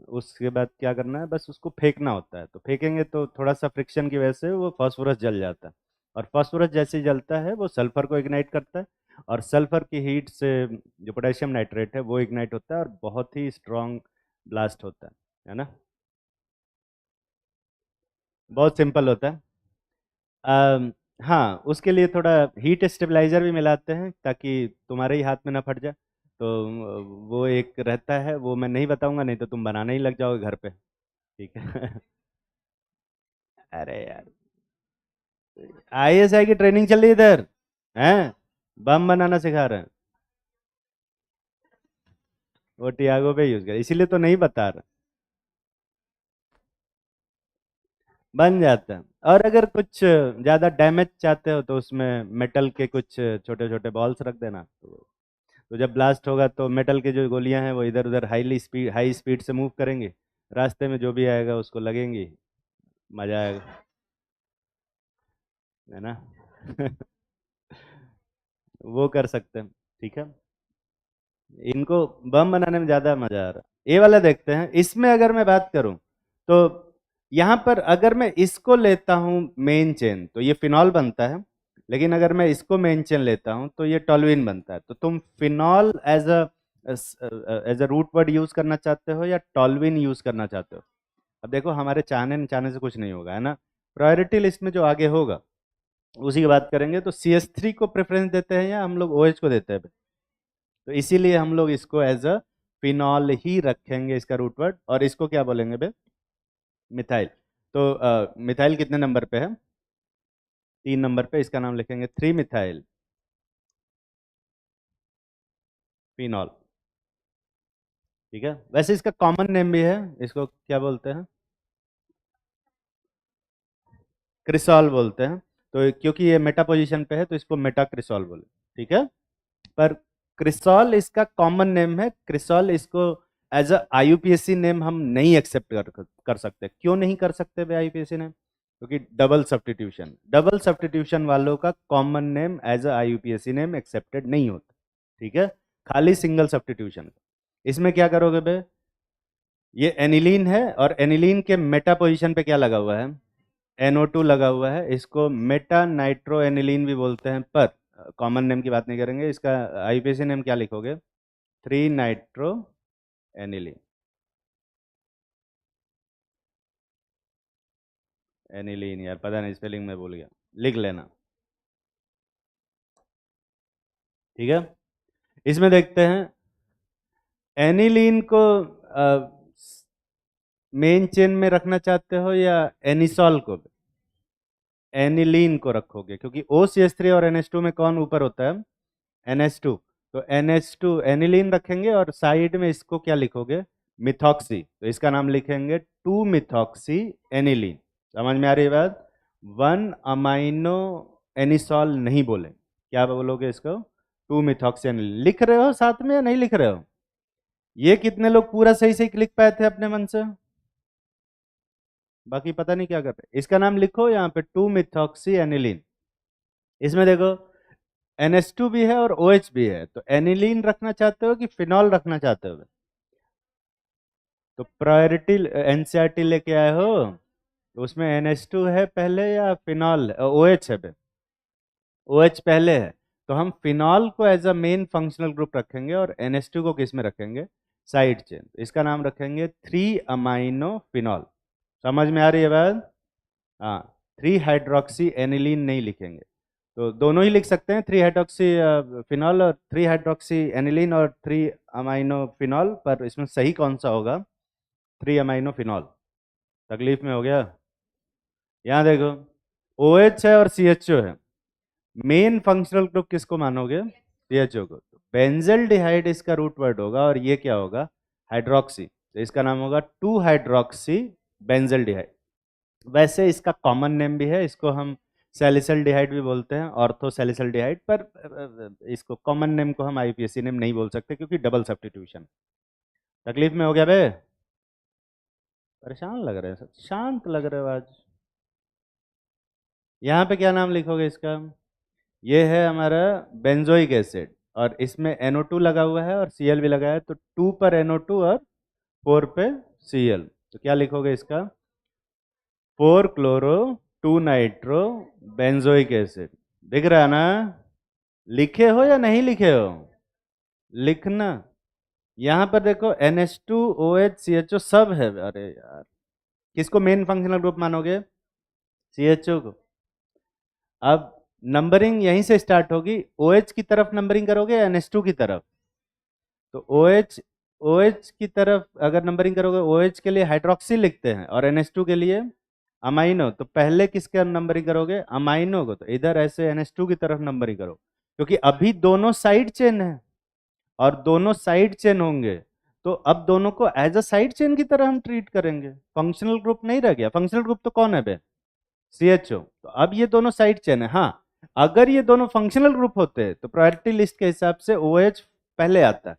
Speaker 1: उसके बाद क्या करना है, बस उसको फेंकना होता है। तो फेंकेंगे तो थोड़ा सा फ्रिक्शन की वजह से वो फास्फोरस जल जाता है, और फास्फोरस जैसे ही जलता है वो सल्फर को इग्नाइट करता है, और सल्फर की हीट से जो पोटेशियम नाइट्रेट है वो इग्नाइट होता है और बहुत ही स्ट्रॉन्ग ब्लास्ट होता है ना। बहुत सिंपल होता है। अम, हाँ, उसके लिए थोड़ा हीट स्टेबलाइजर भी मिलाते हैं ताकि तुम्हारे ही हाथ में ना फट जाए। तो वो एक रहता है, वो मैं नहीं बताऊंगा, नहीं तो तुम बनाने ही लग जाओगे घर पे, ठीक है अरे यार, ISI की ट्रेनिंग चल रही है इधर, हैं, बम बनाना सिखा रहे हैं। वो टियागो पे यूज कर, इसीलिए तो नहीं बता रहा। बन जाता है। और अगर कुछ ज़्यादा डैमेज चाहते हो तो उसमें मेटल के कुछ छोटे छोटे बॉल्स रख देना, तो जब ब्लास्ट होगा तो मेटल की जो गोलियां हैं वो इधर उधर हाई स्पीड से मूव करेंगे, रास्ते में जो भी आएगा उसको लगेंगी, मजा आएगा, है ना वो कर सकते हैं, ठीक है। इनको बम बनाने में ज़्यादा मजा आ रहा है। ये वाला देखते हैं, इसमें अगर मैं बात करूं तो यहाँ पर अगर मैं इसको लेता हूँ मेन चेन तो ये फिनॉल बनता है, लेकिन अगर मैं इसको मेन चेन लेता हूँ तो ये टॉलुइन बनता है। तो तुम phenol as a root word use करना चाहते हो या टॉलुइन यूज करना चाहते हो? अब देखो हमारे चाहने न चाहने से कुछ नहीं होगा, है ना। प्रायोरिटी लिस्ट में जो आगे होगा उसी की बात करेंगे। तो CH3 को प्रेफरेंस देते हैं या हम लोग OH को देते हैं? तो इसीलिए हम लोग इसको एज अ फिनॉल ही रखेंगे, इसका रूट वर्ड। और इसको क्या बोलेंगे बे? मिथाइल। तो मिथाइल कितने नंबर पे है? 3 नंबर पे। इसका नाम लिखेंगे 3 मिथाइल फिनॉल। ठीक है। वैसे इसका कॉमन नेम भी है, इसको क्या बोलते हैं? क्रिसॉल बोलते हैं। तो क्योंकि ये मेटा पोजीशन पे है तो इसको मेटा क्रिसॉल बोले। ठीक है। पर क्रिसॉल इसका कॉमन नेम है। क्रिसॉल इसको एज अ IUPAC नेम हम नहीं एक्सेप्ट कर सकते। क्यों नहीं कर सकते बे IUPAC नेम? क्योंकि डबल सब्स्टिट्यूशन वालों का common name as a IUPAC name accepted नहीं होता। ठीक है। खाली सिंगल सब्स्टिट्यूशन। इसमें क्या करोगे बे? ये एनिलीन है और एनिलीन के मेटा पोजीशन पे क्या लगा हुआ है? NO2 लगा हुआ है। इसको मेटा नाइट्रो एनिलीन भी बोलते हैं। पर कॉमन नेम की बात नहीं करेंगे। इसका IUPAC नेम क्या लिखोगे? 3 नाइट्रो एनिलीन। एनिलीन यार पता नहीं, स्पेलिंग में भूल गया, लिख लेना। ठीक है। इसमें देखते हैं एनिलीन को मेन चेन में रखना चाहते हो या एनिसॉल को? एनिलीन को रखोगे क्योंकि OCH3 और NH2 में कौन ऊपर होता है? NH2। तो NH2 एनिलीन रखेंगे और साइड में इसको क्या लिखोगे? मिथॉक्सी। तो इसका नाम लिखेंगे 2 मिथॉक्सी एनिलीन। समझ में आ रही है बात? 1 अमाइनो एनिसॉल नहीं बोले, क्या बोलोगे इसको? 2 मिथॉक्सी एनिलीन। लिख रहे हो साथ में या नहीं लिख रहे हो? ये कितने लोग पूरा सही सही लिख पाए थे अपने मन से? बाकी पता नहीं क्या कर रहे। इसका नाम लिखो यहाँ पे 2 मिथॉक्सी एनिलीन। इसमें देखो NH2 भी है और OH भी है। तो एनिलीन रखना चाहते हो कि फिनॉल रखना चाहते हो? तो प्रायोरिटी NCERT लेके आए हो तो उसमें NH2 है पहले या फिनॉल OH है? OH पहले है। तो हम फिनॉल को as a main functional group रखेंगे और NH2 को किस में रखेंगे? Side chain. इसका नाम रखेंगे 3 अमाइनो फिनॉल। समझ में आ रही है बात? हाँ। 3 हाइड्रोक्सी एनिलीन नहीं लिखेंगे। तो दोनों ही लिख सकते हैं, 3 हाइड्रोक्सी फिनॉल और 3 हाइड्रोक्सी एनिलीन और 3 अमाइनो फिनॉल। पर इसमें सही कौन सा होगा? 3 अमाइनो फिनॉल। तकलीफ में हो गया? यहाँ देखो OH है और CHO है। मेन फंक्शनल ग्रुप किसको मानोगे? CHO को। तो बेंजल डिहाइड इसका रूट वर्ड होगा और ये क्या होगा? हाइड्रोक्सी। तो इसका नाम होगा 2 हाइड्रोक्सी बेंजल डिहाइड। वैसे इसका कॉमन नेम भी है, इसको हम सैलिसिल डिहाइड भी बोलते हैं, ऑर्थो सैलिसिल डिहाइड। पर इसको कॉमन नेम को हम IUPAC नेम नहीं बोल सकते क्योंकि डबल सब्स्टिट्यूशन। तकलीफ में हो गया बे? परेशान लग रहे हैं सब, शांत लग रहे हो आज। यहाँ पे क्या नाम लिखोगे इसका? ये है हमारा बेंजोइक एसिड और इसमें NO2 लगा हुआ है और Cl भी लगा है। तो 2 पर NO2 और 4 पे Cl। तो क्या लिखोगे इसका? 4 क्लोरो 2 नाइट्रो बेंजोइक एसिड। दिख रहा है ना? लिखे हो या नहीं लिखे हो? लिखना। यहाँ पर देखो NH2 OH CHO सब है। अरे यार, किसको मेन फंक्शनल ग्रुप मानोगे? CHO को। अब नंबरिंग यहीं से स्टार्ट होगी। OH की तरफ नंबरिंग करोगे या NH2 की तरफ? तो OH की तरफ अगर नंबरिंग करोगे, OH के लिए हाइड्रोक्सी लिखते हैं और NH2 के लिए अमाइनो। तो पहले किसके नंबरिंग करोगे? अमाइनो को। तो इधर ऐसे NH2 की तरफ नंबरिंग करो क्योंकि अभी दोनों साइड चेन है और दोनों साइड चेन होंगे। तो अब दोनों को एज अ साइड चेन की तरह हम ट्रीट करेंगे। फंक्शनल ग्रुप नहीं रह गया। फंक्शनल ग्रुप तो कौन है बे? CHO। तो अब ये दोनों साइड चेन है। हाँ, अगर ये दोनों फंक्शनल ग्रुप होते तो प्रायोरिटी लिस्ट के हिसाब से OH पहले आता है।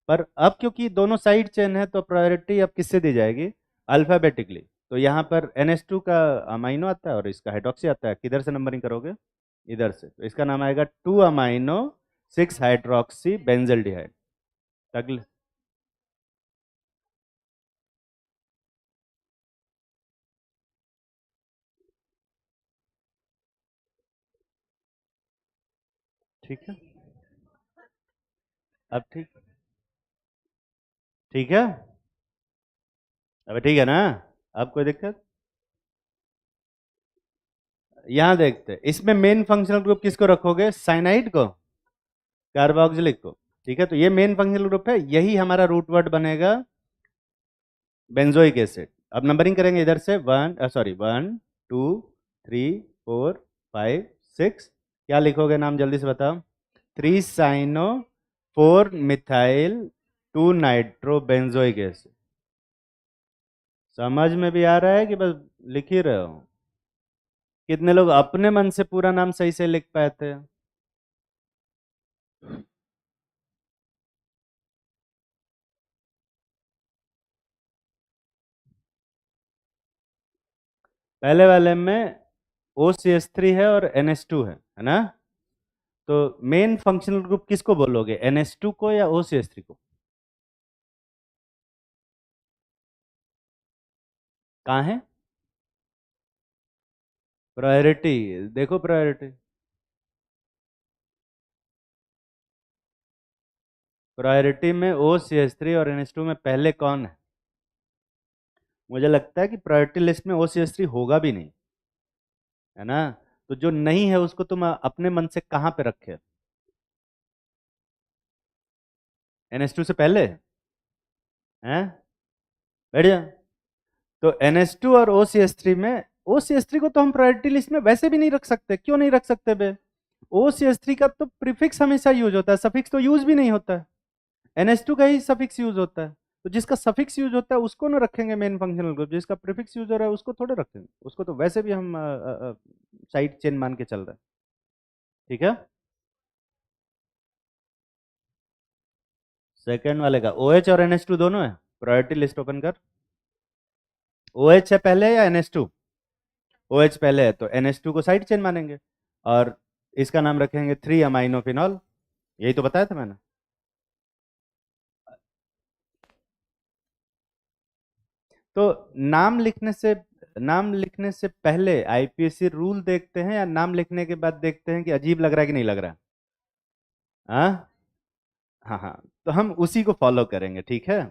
Speaker 1: पर अब क्योंकि दोनों साइड चेन है तो प्रायोरिटी अब किससे दी जाएगी? अल्फाबेटिकली। तो यहाँ पर NH2 का अमाइनो आता है और इसका हाइड्रोक्सी आता है। किधर से नंबरिंग करोगे? इधर से। तो इसका नाम आएगा 2 अमाइनो 6 हाइड्रोक्सी बेंजल डिहाइड। अगले। ठीक है। अब ठीक, ठीक है। अब ठीक है ना? अब कोई दिक्कत? यहां देखते हैं, इसमें मेन फंक्शनल ग्रुप किसको रखोगे? साइनाइड को, कार्बोक्सिलिक को। ठीक है, तो ये मेन फंक्शनल ग्रुप है, यही हमारा रूट वर्ड बनेगा बेंजोइक एसिड। अब नंबरिंग करेंगे इधर से, 1 2 3 4 5 6। क्या लिखोगे नाम, जल्दी से बताओ। 3 cyano 4 methyl 2 nitro benzoic acid. समझ में भी आ रहा है कि बस लिख ही रहे हो? कितने लोग अपने मन से पूरा नाम सही से लिख पाते हैं? पहले वाले में OCH3 है और NH2 है ना? तो मेन फंक्शनल ग्रुप किसको बोलोगे, NH2 को या OCH3 को? कहाँ है प्रायोरिटी? देखो प्रायोरिटी, प्रायोरिटी में OCH3 और NH2 में पहले कौन है? मुझे लगता है कि प्रायोरिटी लिस्ट में OCH3 होगा भी नहीं, है ना? तो जो नहीं है उसको तुम अपने मन से कहाँ पे रखे? NH2 से पहले हैं? बढ़िया। तो NH2 और OCH3 में, OCH3 को तो हम प्रायोरिटी लिस्ट में वैसे भी नहीं रख सकते। क्यों नहीं रख सकते बे? OCH3 का तो प्रीफिक्स हमेशा यूज होता है, सफिक्स तो यूज भी नहीं होता है। NH2 का ही सफिक्स यूज होता है। तो जिसका सफिक्स यूज होता है उसको ना रखेंगे मेन फंक्शनल ग्रुप, जिसका प्रीफिक्स यूज हो रहा है उसको थोड़े रखेंगे, उसको तो वैसे भी हम साइड चेन मान के चल रहे हैं। ठीक है, सेकेंड वाले का OH और NH2 दोनों है। प्रायोरिटी लिस्ट ओपन कर। OH है पहले या NH2? OH पहले है, तो NH2 को साइड चेन मानेंगे और इसका नाम रखेंगे 3 अमाइनोफिनॉल। यही तो बताया था मैंने। तो नाम लिखने से, नाम लिखने से पहले आईपीएससी रूल देखते हैं या नाम लिखने के बाद देखते हैं कि अजीब लग रहा है कि नहीं लग रहा? हाँ, हाँ हाँ, तो हम उसी को फॉलो करेंगे। ठीक है,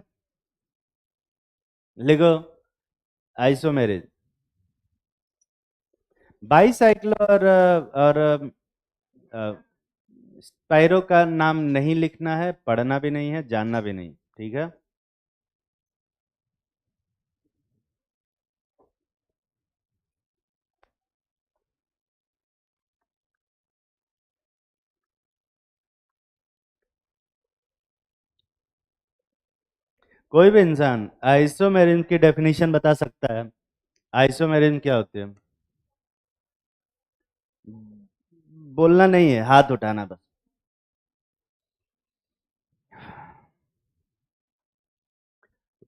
Speaker 1: लिखो आइसोमेरिज। बाईसाइक्लो और स्पाइरो का नाम नहीं लिखना है, पढ़ना भी नहीं है, जानना भी नहीं। ठीक है, कोई भी इंसान आइसोमेरिन की डेफिनेशन बता सकता है? आइसोमेरिन क्या होती है? बोलना नहीं है, हाथ उठाना बस।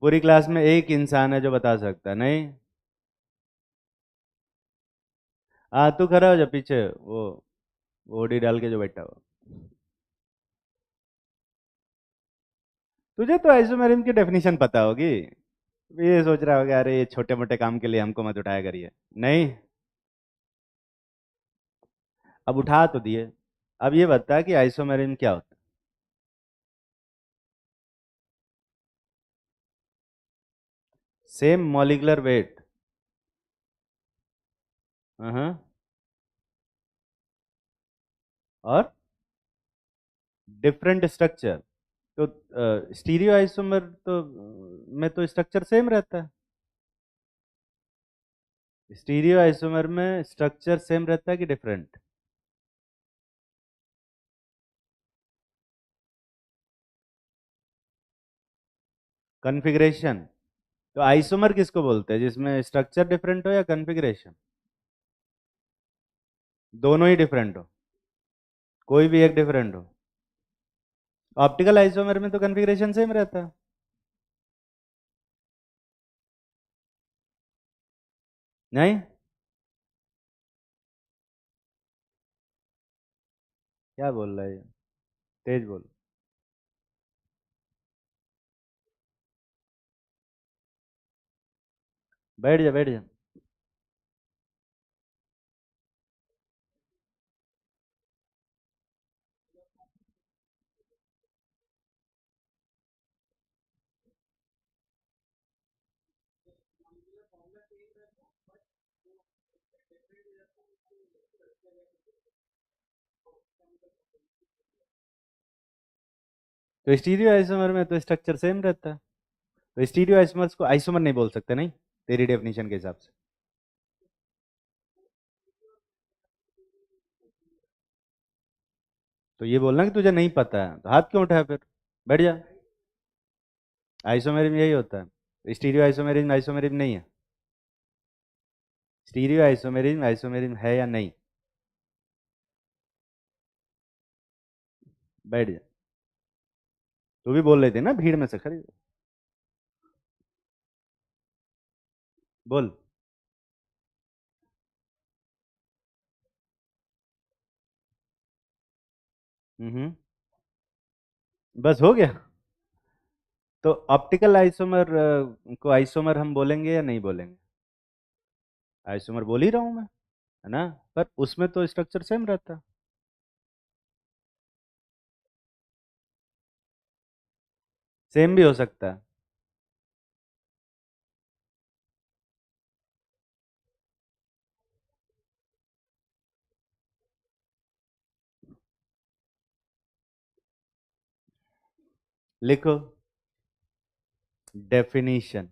Speaker 1: पूरी क्लास में एक इंसान है जो बता सकता है, नहीं? हाँ, तू खड़ा हो जा पीछे, वो ओडी डाल के जो बैठा हुआ। तुझे तो आइसोमेरिन की डेफिनेशन पता होगी। ये सोच रहा होगा अरे ये छोटे मोटे काम के लिए हमको मत उठाया करिए। नहीं, अब उठा तो दिए। अब ये बता कि आइसोमेरिन क्या होता है? Same molecular weight. हाँ, और डिफरेंट स्ट्रक्चर। तो स्टीरियो आइसोमर तो में तो स्ट्रक्चर सेम रहता है। स्टीरियो आइसोमर में स्ट्रक्चर सेम रहता है कि डिफरेंट? कॉन्फ़िगरेशन। तो आइसोमर किसको बोलते हैं, जिसमें स्ट्रक्चर डिफरेंट हो या कॉन्फ़िगरेशन? दोनों ही डिफरेंट हो, कोई भी एक डिफरेंट हो? ऑप्टिकल आइसोमर में तो कॉन्फ़िगरेशन सेम रहता है। नहीं, क्या बोल रहा है ये? तेज बोल। बैठ जा, बैठ जा। तो स्टीरियो आइसोमर में तो स्ट्रक्चर सेम रहता है, तो स्टीरियो आइसोमर्स को आइसोमर नहीं बोल सकते, नहीं तेरी डेफिनेशन के हिसाब से। तो ये बोलना कि तुझे नहीं पता है तो हाथ क्यों उठाया फिर, बैठ जा। आइसोमेरिज्म यही होता है, स्टीरियो आइसोमेरिज्म आइसोमेरिज्म नहीं है। स्टीरियो आइसोमेरिज्म आइसोमेरिज्म है या नहीं, बैठ जा। तू भी बोल रही थी ना भीड़ में से, खड़ी बोल। हम्म, बस हो गया। तो ऑप्टिकल आइसोमर को आइसोमर हम बोलेंगे या नहीं बोलेंगे? आइसोमर बोल ही रहा हूं मैं, है ना, पर उसमें तो स्ट्रक्चर सेम रहता है। सेम भी हो सकता है। लिखो definition.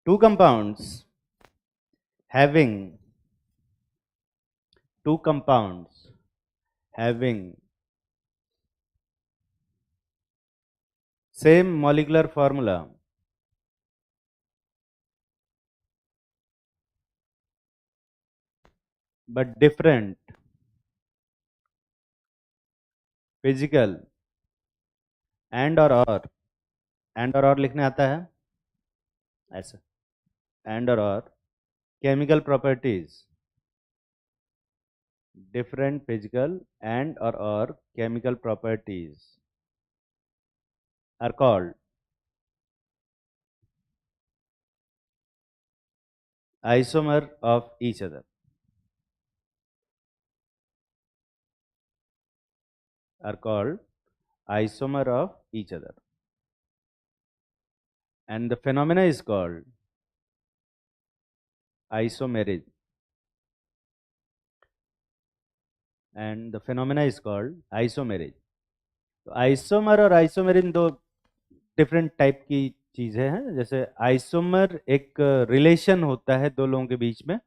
Speaker 1: Two compounds having two compounds having same molecular formula but different physical and or लिखने आता है ऐसा, and or chemical properties, different physical and or chemical properties are called isomer of each other, are called isomer of each other, and the phenomena is called isomerism, and the phenomena is called isomerism। तो isomer और isomerism दो different type की चीजें हैं। जैसे isomer एक relation होता है दो लोगों के बीच में,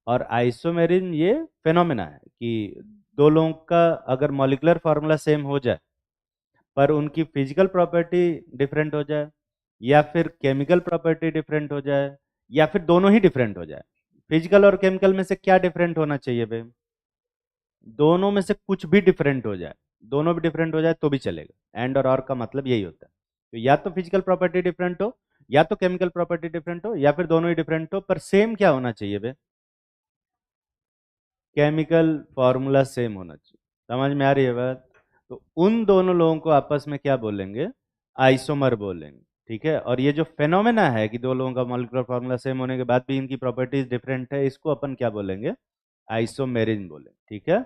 Speaker 1: और आइसोमेरिज्म ये फेनोमेना है कि दो लोगों का अगर मॉलिक्यूलर फार्मूला सेम हो जाए पर उनकी फिजिकल प्रॉपर्टी डिफरेंट हो जाए, या फिर केमिकल प्रॉपर्टी डिफरेंट हो जाए, या फिर दोनों ही डिफरेंट हो जाए। फिजिकल और केमिकल में से क्या डिफरेंट होना चाहिए भाई? दोनों में से कुछ भी डिफरेंट हो जाए, दोनों भी डिफरेंट हो जाए तो भी चलेगा। एंड और का मतलब यही होता है। तो या तो फिजिकल प्रॉपर्टी डिफरेंट हो, या तो केमिकल प्रॉपर्टी डिफरेंट हो, या फिर दोनों ही डिफरेंट हो, पर सेम क्या होना चाहिए बे? केमिकल फॉर्मूला सेम होना चाहिए। समझ में आ रही है बात? तो उन दोनों लोगों को आपस में क्या बोलेंगे? आइसोमर बोलेंगे। ठीक है, और ये जो फेनोमेना है कि दो लोगों का मॉलिक्यूलर फॉर्मूला सेम होने के बाद भी इनकी प्रॉपर्टीज डिफरेंट है, इसको अपन क्या बोलेंगे? आइसोमेरिज्म बोले। ठीक है,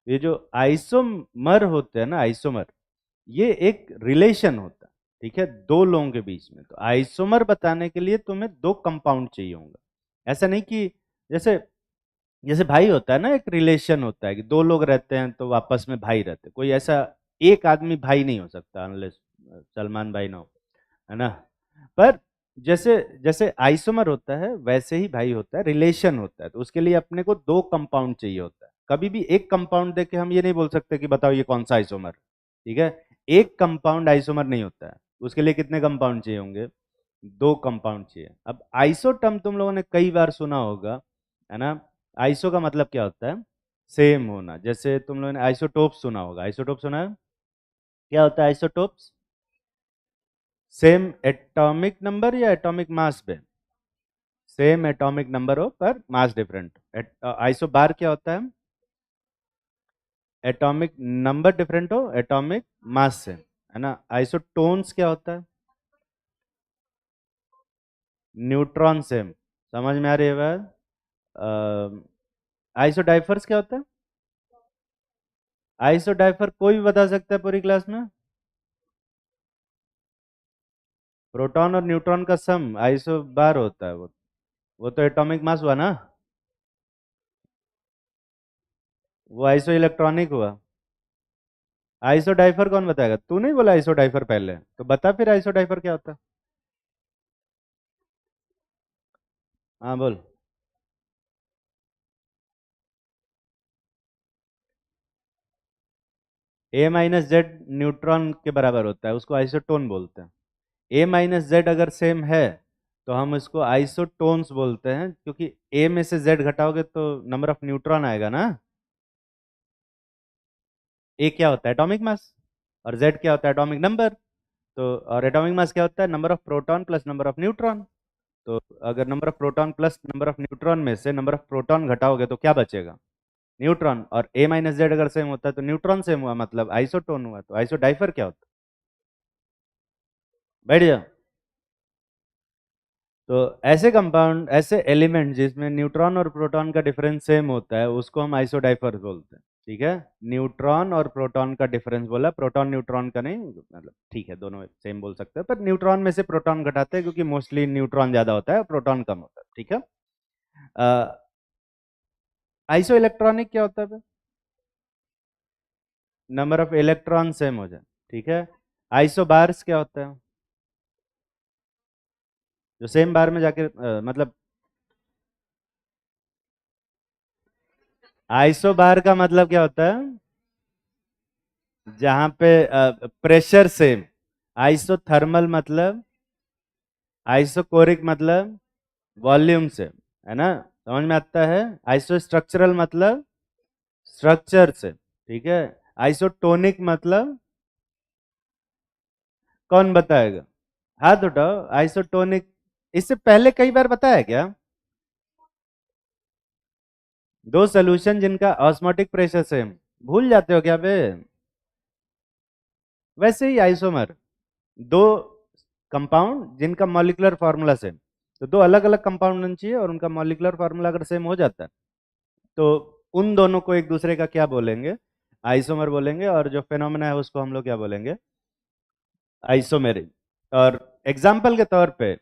Speaker 1: ये जो आइसोमर होते हैं ना, आइसोमर, ये एक रिलेशन होता है, ठीक है, दो लोगों के बीच में। तो आइसोमर बताने के लिए तुम्हें दो कंपाउंड चाहिए होगा। ऐसा नहीं कि जैसे जैसे भाई होता है ना, एक रिलेशन होता है कि दो लोग रहते हैं तो आपस में भाई रहते हैं। कोई ऐसा एक आदमी भाई नहीं हो सकता अनलेस सलमान भाई ना हो, है ना। पर जैसे जैसे आइसोमर होता है वैसे ही भाई होता है, रिलेशन होता है। तो उसके लिए अपने को दो कंपाउंड चाहिए होता है। कभी भी एक कंपाउंड देख के हम ये नहीं बोल सकते कि बताओ ये कौन सा आइसोमर। ठीक है, एक कंपाउंड आइसोमर नहीं होता है। उसके लिए कितने कंपाउंड चाहिए होंगे? दो कंपाउंड चाहिए। अब आइसो टर्म तुम लोगों ने कई बार सुना होगा, है ना। आइसो का मतलब क्या होता है? सेम होना। जैसे तुम लोगों ने आइसोटोप सुना होगा, आइसोटोप सुना है? क्या होता है आइसोटोप्स? सेम एटॉमिक नंबर या एटॉमिक मास पे? सेम एटॉमिक नंबर हो पर मास डिफरेंट। आइसो बार क्या होता है? एटॉमिक नंबर डिफरेंट हो एटॉमिक मास से, है ना। आइसोटोन्स क्या होता है? Neutron same. समझ में आ रही है बात? आइसोडाइफर्स क्या होता है? आइसो डाइफर कोई भी बता सकता है पूरी क्लास में? प्रोटॉन और न्यूट्रॉन का सम आइसो बार होता है वो तो एटॉमिक मास हुआ ना। वो आइसो इलेक्ट्रॉनिक हुआ। आइसो डाइफर कौन बताएगा? तू नहीं बोला आइसो डाइफर पहले, तो बता फिर आइसो डाइफर क्या होता है। हाँ बोल। ए माइनस जेड न्यूट्रॉन के बराबर होता है, उसको आइसोटोन बोलते हैं। ए माइनस जेड अगर सेम है तो हम इसको आइसोटोन्स बोलते हैं, क्योंकि ए में से जेड घटाओगे तो नंबर ऑफ न्यूट्रॉन आएगा ना। ए क्या होता है? Atomic mass. और जेड क्या होता है? Atomic number. तो और एटॉमिक मास क्या होता है? Number of proton plus number of neutron. तो अगर number of proton plus number of neutron में से नंबर ऑफ प्रोटॉन घटाओगे तो क्या बचेगा? न्यूट्रॉन। और ए माइनस जेड अगर सेम होता है तो न्यूट्रॉन सेम हुआ, मतलब आइसोटोन हुआ। तो आइसोडाइफर क्या होता है? बैठ जा। तो ऐसे कंपाउंड, ऐसे एलिमेंट जिसमें न्यूट्रॉन और प्रोटॉन का डिफरेंस सेम होता है उसको हम आइसोडाइफर बोलते हैं। ठीक है। न्यूट्रॉन और प्रोटॉन का डिफरेंस बोला, प्रोटॉन न्यूट्रॉन का नहीं, मतलब ठीक है दोनों सेम बोल सकते हैं, पर न्यूट्रॉन में से प्रोटॉन घटाते हैं क्योंकि मोस्टली न्यूट्रॉन ज्यादा होता है और प्रोटॉन कम होता है। ठीक है। आइसो इलेक्ट्रॉनिक क्या होता है? नंबर ऑफ इलेक्ट्रॉन सेम हो जाए। ठीक है। आइसो बार्स क्या होता है? जो सेम बार में जाके मतलब आइसो बार का मतलब क्या होता है? जहां पे प्रेशर सेम। आइसोथर्मल मतलब, आइसोकोरिक मतलब वॉल्यूम से, है ना? समझ में आता है। आइसो स्ट्रक्चरल मतलब स्ट्रक्चर से। ठीक है। आइसोटोनिक मतलब कौन बताएगा? हाथ उठाओ। आइसोटोनिक इससे पहले कई बार बताया क्या? दो सोल्यूशन जिनका ऑस्मोटिक प्रेशर सेम, भूल जाते हो क्या बे? वैसे ही आइसोमर, दो कंपाउंड जिनका मॉलिक्यूलर फार्मूला सेम। तो दो अलग अलग कंपाउंड होने चाहिए और उनका मॉलिक्यूलर फार्मूला अगर सेम हो जाता है तो उन दोनों को एक दूसरे का क्या बोलेंगे? आइसोमर बोलेंगे। और जो फेनोमेना है उसको हम लोग क्या बोलेंगे? आइसोमेरिक। और एग्जाम्पल के तौर पे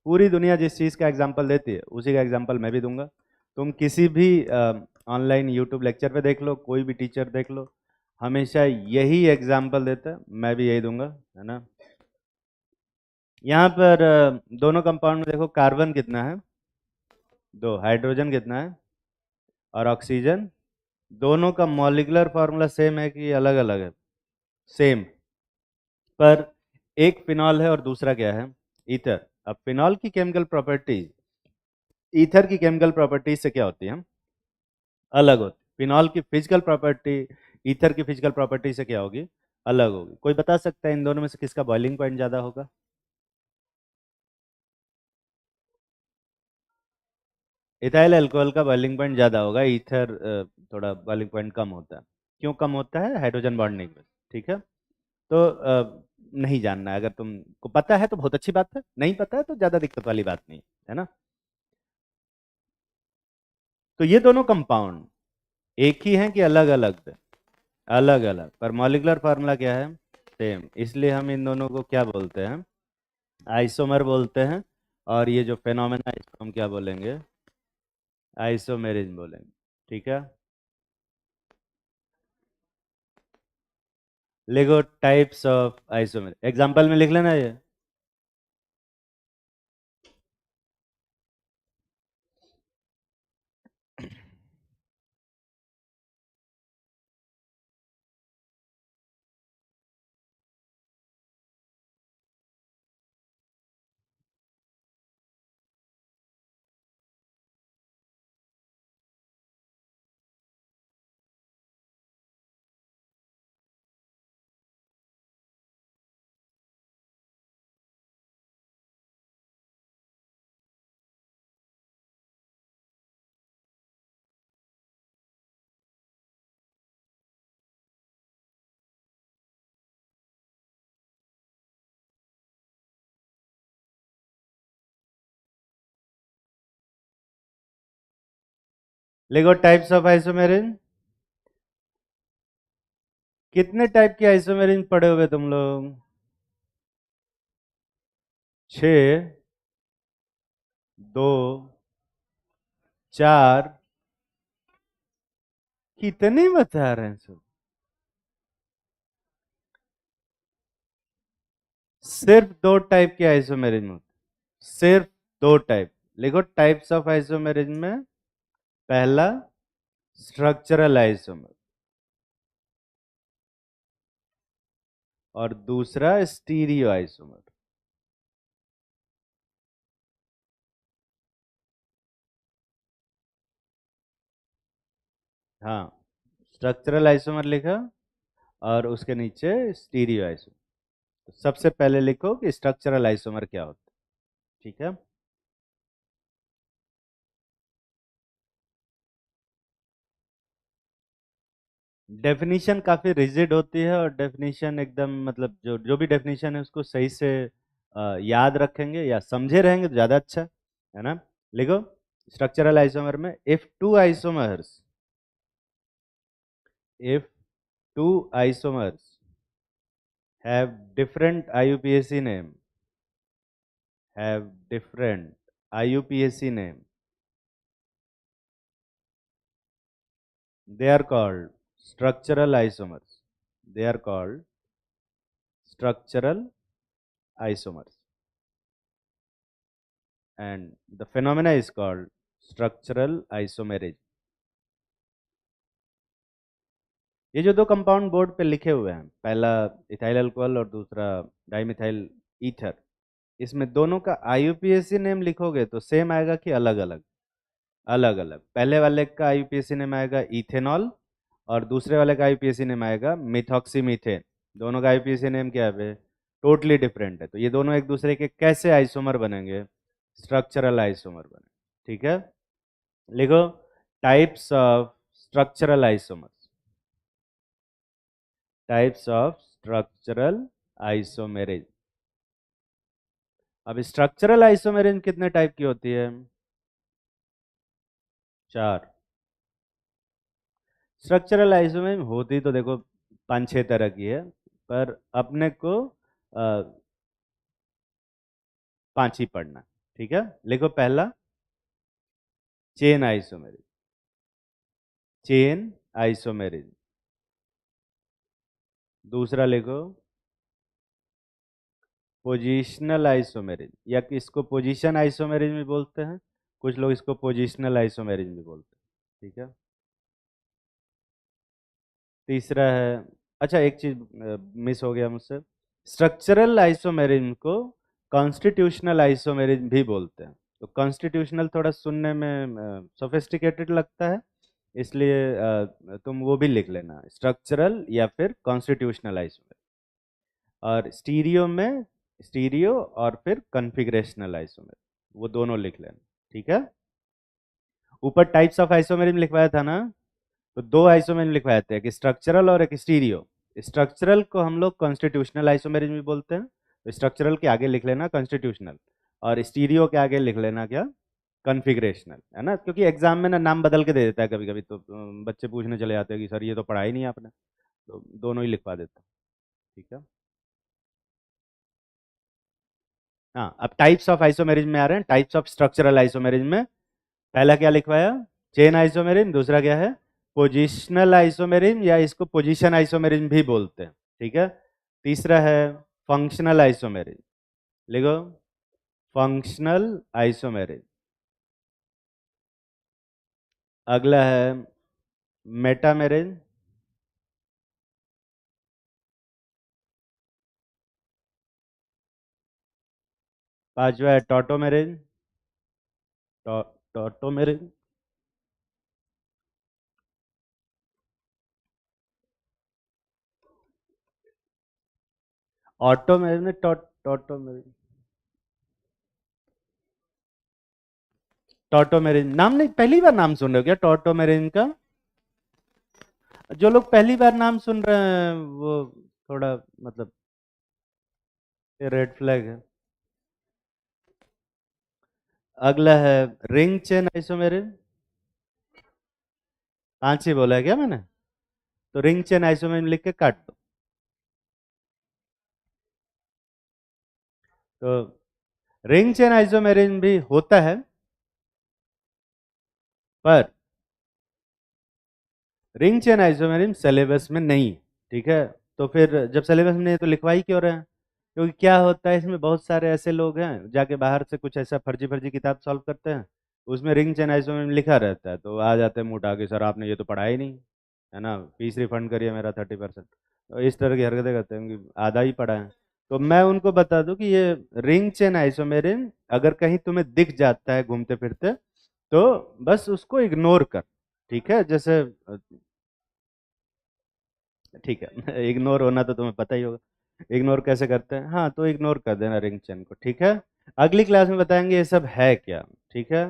Speaker 1: पूरी दुनिया जिस चीज़ का एग्जाम्पल देती है उसी का एग्जाम्पल मैं भी दूंगा। तुम किसी भी ऑनलाइन यूट्यूब लेक्चर पे देख लो, कोई भी टीचर देख लो, हमेशा यही एग्जाम्पल देता है, मैं भी यही दूंगा, है ना? यहाँ पर दोनों कंपाउंड में देखो, कार्बन कितना है? दो। हाइड्रोजन कितना है? और ऑक्सीजन। दोनों का मॉलिक्यूलर फार्मूला सेम है कि अलग अलग है? सेम। पर एक फिनॉल है और दूसरा क्या है? ईथर। अब फिनॉल की केमिकल प्रॉपर्टीज ईथर की केमिकल प्रॉपर्टीज से क्या होती है? अलग होती। फिनॉल की फिजिकल प्रॉपर्टी ईथर की फिजिकल प्रॉपर्टी से क्या होगी? अलग होगी। कोई बता सकता है इन दोनों में से किसका बॉइलिंग पॉइंट ज्यादा होगा? इथाइल अल्कोहल का बॉइलिंग पॉइंट ज्यादा होगा। ईथर थोड़ा बॉइलिंग पॉइंट कम होता है। क्यों कम होता है? हाइड्रोजन बॉन्डिंग में। ठीक है। तो नहीं जानना है, अगर तुमको पता है तो बहुत अच्छी बात है, नहीं पता है तो ज्यादा दिक्कत वाली बात नहीं है ना? तो ये दोनों कंपाउंड एक ही हैं कि अलग अलग है? अलग अलग, पर मॉलिक्यूलर फार्मूला क्या है? सेम। इसलिए हम इन दोनों को क्या बोलते हैं? आइसोमर बोलते हैं। और ये जो फेनोमेना है इसको हम क्या बोलेंगे? आइसोमेरिज्म बोलेंगे। ठीक है। लिखो टाइप्स ऑफ आइसोमेर, एग्जाम्पल में लिख लेना ये। लिखो टाइप्स ऑफ आइसोमेरिज्म। कितने टाइप के आइसोमेरिज्म पढ़े हुए तुम लोग? 6, 2, 4, कितने बता रहे हैं सब? सिर्फ 2 टाइप के आइसोमेरिज्म होते हैं। सिर्फ 2 टाइप। लिखो टाइप्स ऑफ आइसोमेरिज्म में, पहला स्ट्रक्चरल आइसोमर और दूसरा स्टीरियो आइसोमर। हाँ, स्ट्रक्चरल आइसोमर लिखा और उसके नीचे स्टीरियो आइसोमर। तो सबसे पहले लिखो कि स्ट्रक्चरल आइसोमर क्या होता है। ठीक है, डेफिनेशन काफी रिजिड होती है और डेफिनेशन एकदम मतलब जो जो भी डेफिनेशन है उसको सही से याद रखेंगे या समझे रहेंगे तो ज्यादा अच्छा है ना। लिखो स्ट्रक्चरल आइसोमर में, if two isomers have different IUPAC name, have different IUPAC name, they are called structural isomers. They are called structural isomers. And the phenomena is called structural isomerism. ये जो 2 कंपाउंड बोर्ड पे लिखे हुए हैं, पहला ethyl alcohol और दूसरा dimethyl ether, इसमें दोनों का आईयूपीएसी नेम लिखोगे तो सेम आएगा कि अलग अलग? अलग अलग। पहले वाले का आईयूपीएसी नेम आएगा इथेनॉल और दूसरे वाले का आईयूपीएसी नेम आएगा मिथॉक्सीमीथेन। दोनों का आईयूपीएसी नेम क्या है? टोटली डिफरेंट है। तो ये दोनों एक दूसरे के कैसे आइसोमर बनेंगे? स्ट्रक्चरल आइसोमर बने। ठीक है, लिखो types of structural isomers. Types of structural isomerism. अब स्ट्रक्चरल आइसोमेरिज्म कितने टाइप की होती है? 4। स्ट्रक्चरल आइसोमेरिज्म होती तो देखो 5-6 तरह की है, पर अपने को 5 ही पढ़ना। ठीक है, लिखो पहला चेन आइसोमेरिज्म। Chain isomerism. दूसरा लिखो पोजिशनल आइसोमेरिज्म, या कि इसको पोजीशन आइसोमेरिज्म भी बोलते हैं, कुछ लोग इसको पोजिशनल आइसोमेरिज्म भी बोलते हैं। ठीक है, तीसरा है, अच्छा एक चीज मिस हो गया मुझसे, स्ट्रक्चरल आइसोमेरिज्म को कॉन्स्टिट्यूशनल आइसोमेरिज्म भी बोलते हैं। तो कॉन्स्टिट्यूशनल थोड़ा सुनने में सोफिस्टिकेटेड लगता है, इसलिए तुम वो भी लिख लेना, स्ट्रक्चरल या फिर कॉन्स्टिट्यूशनल आइसोमेरिज्म। और स्टीरियो और फिर कन्फिग्रेशनल आइसोमेरिज्म, वो दोनों लिख लेना। ठीक है, ऊपर टाइप्स ऑफ आइसोमेरिज्म लिखवाया था ना, तो 2 आइसोमेरिज्म लिखवाए थे, एक स्ट्रक्चरल और एक स्टीरियो। स्ट्रक्चरल को हम लोग कॉन्स्टिट्यूशनल आइसोमेरिज्म भी बोलते हैं, तो स्ट्रक्चरल के आगे लिख लेना कॉन्स्टिट्यूशनल, और स्टीरियो के आगे लिख लेना क्या? कॉन्फ़िगरेशनल, है ना। क्योंकि एग्जाम में ना नाम बदल के दे देता है कभी कभी, तो बच्चे पूछने चले जाते हैं कि सर ये तो पढ़ा ही नहीं आपने, तो दोनों ही लिखवा देता हूँ। ठीक है, हाँ अब टाइप्स ऑफ आइसोमेरिज्म में आ रहे हैं। टाइप्स ऑफ स्ट्रक्चरल आइसोमेरिज्म में पहला क्या लिखवाया? Chain isomerism. दूसरा क्या है? पोजिशनल आइसोमेरिज्म, या इसको पोजीशन आइसोमेरिज्म भी बोलते हैं। ठीक है, तीसरा है फंक्शनल आइसोमेरिज्म। लिखो फंक्शनल आइसोमेरिज्म। अगला है मेटामेरिज्म। पांचवा है टॉटोमेरिज्म। टॉटोमेरिज्म। ऑटोमेरिज्म, टॉटोमेरिज्म। टॉटोमेरिज्म नाम नहीं, पहली बार नाम सुन रहे हो क्या टॉटोमेरिज्म का? जो लोग पहली बार नाम सुन रहे हैं वो थोड़ा मतलब रेड फ्लैग है। अगला है रिंग चेन आइसोमेरिज्म। 5 ही बोला है क्या मैंने? तो रिंग चेन आइसोमेरिज्म लिख के काट दो। तो रिंग चेन आइसोमेरिज्म भी होता है, पर रिंग चेन आइसोमेरिज्म सिलेबस में नहीं है, ठीक है। तो फिर जब सिलेबस में नहीं है तो लिखवाई क्यों रहे हैं? क्योंकि क्या होता है, इसमें बहुत सारे ऐसे लोग हैं जाके बाहर से कुछ ऐसा फर्जी फर्जी किताब सॉल्व करते हैं, उसमें रिंग चेन आइसोमेरिज्म लिखा रहता है, तो आ जाते हैं मुंह उठा के, सर आपने ये तो पढ़ा ही नहीं, है ना, फीस रिफंड करिए मेरा 30%। तो इस तरह की हरकतें करते हैं कि आधा ही पढ़ा है। तो मैं उनको बता दूं कि ये रिंग चेन आइसोमेरिज्म अगर कहीं तुम्हें दिख जाता है घूमते फिरते, तो बस उसको इग्नोर कर, ठीक है। जैसे ठीक है इग्नोर होना तो तुम्हें पता ही होगा, इग्नोर कैसे करते हैं। हाँ, तो इग्नोर कर देना रिंग चेन को, ठीक है। अगली क्लास में बताएंगे ये सब है क्या, ठीक है।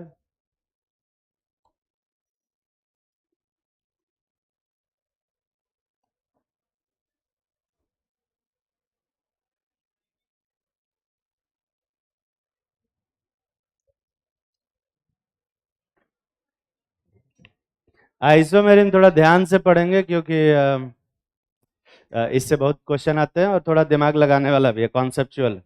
Speaker 1: आइसोमेरिज्म थोड़ा ध्यान से पढ़ेंगे, क्योंकि इससे बहुत क्वेश्चन आते हैं और थोड़ा दिमाग लगाने वाला भी है, कॉन्सेप्चुअल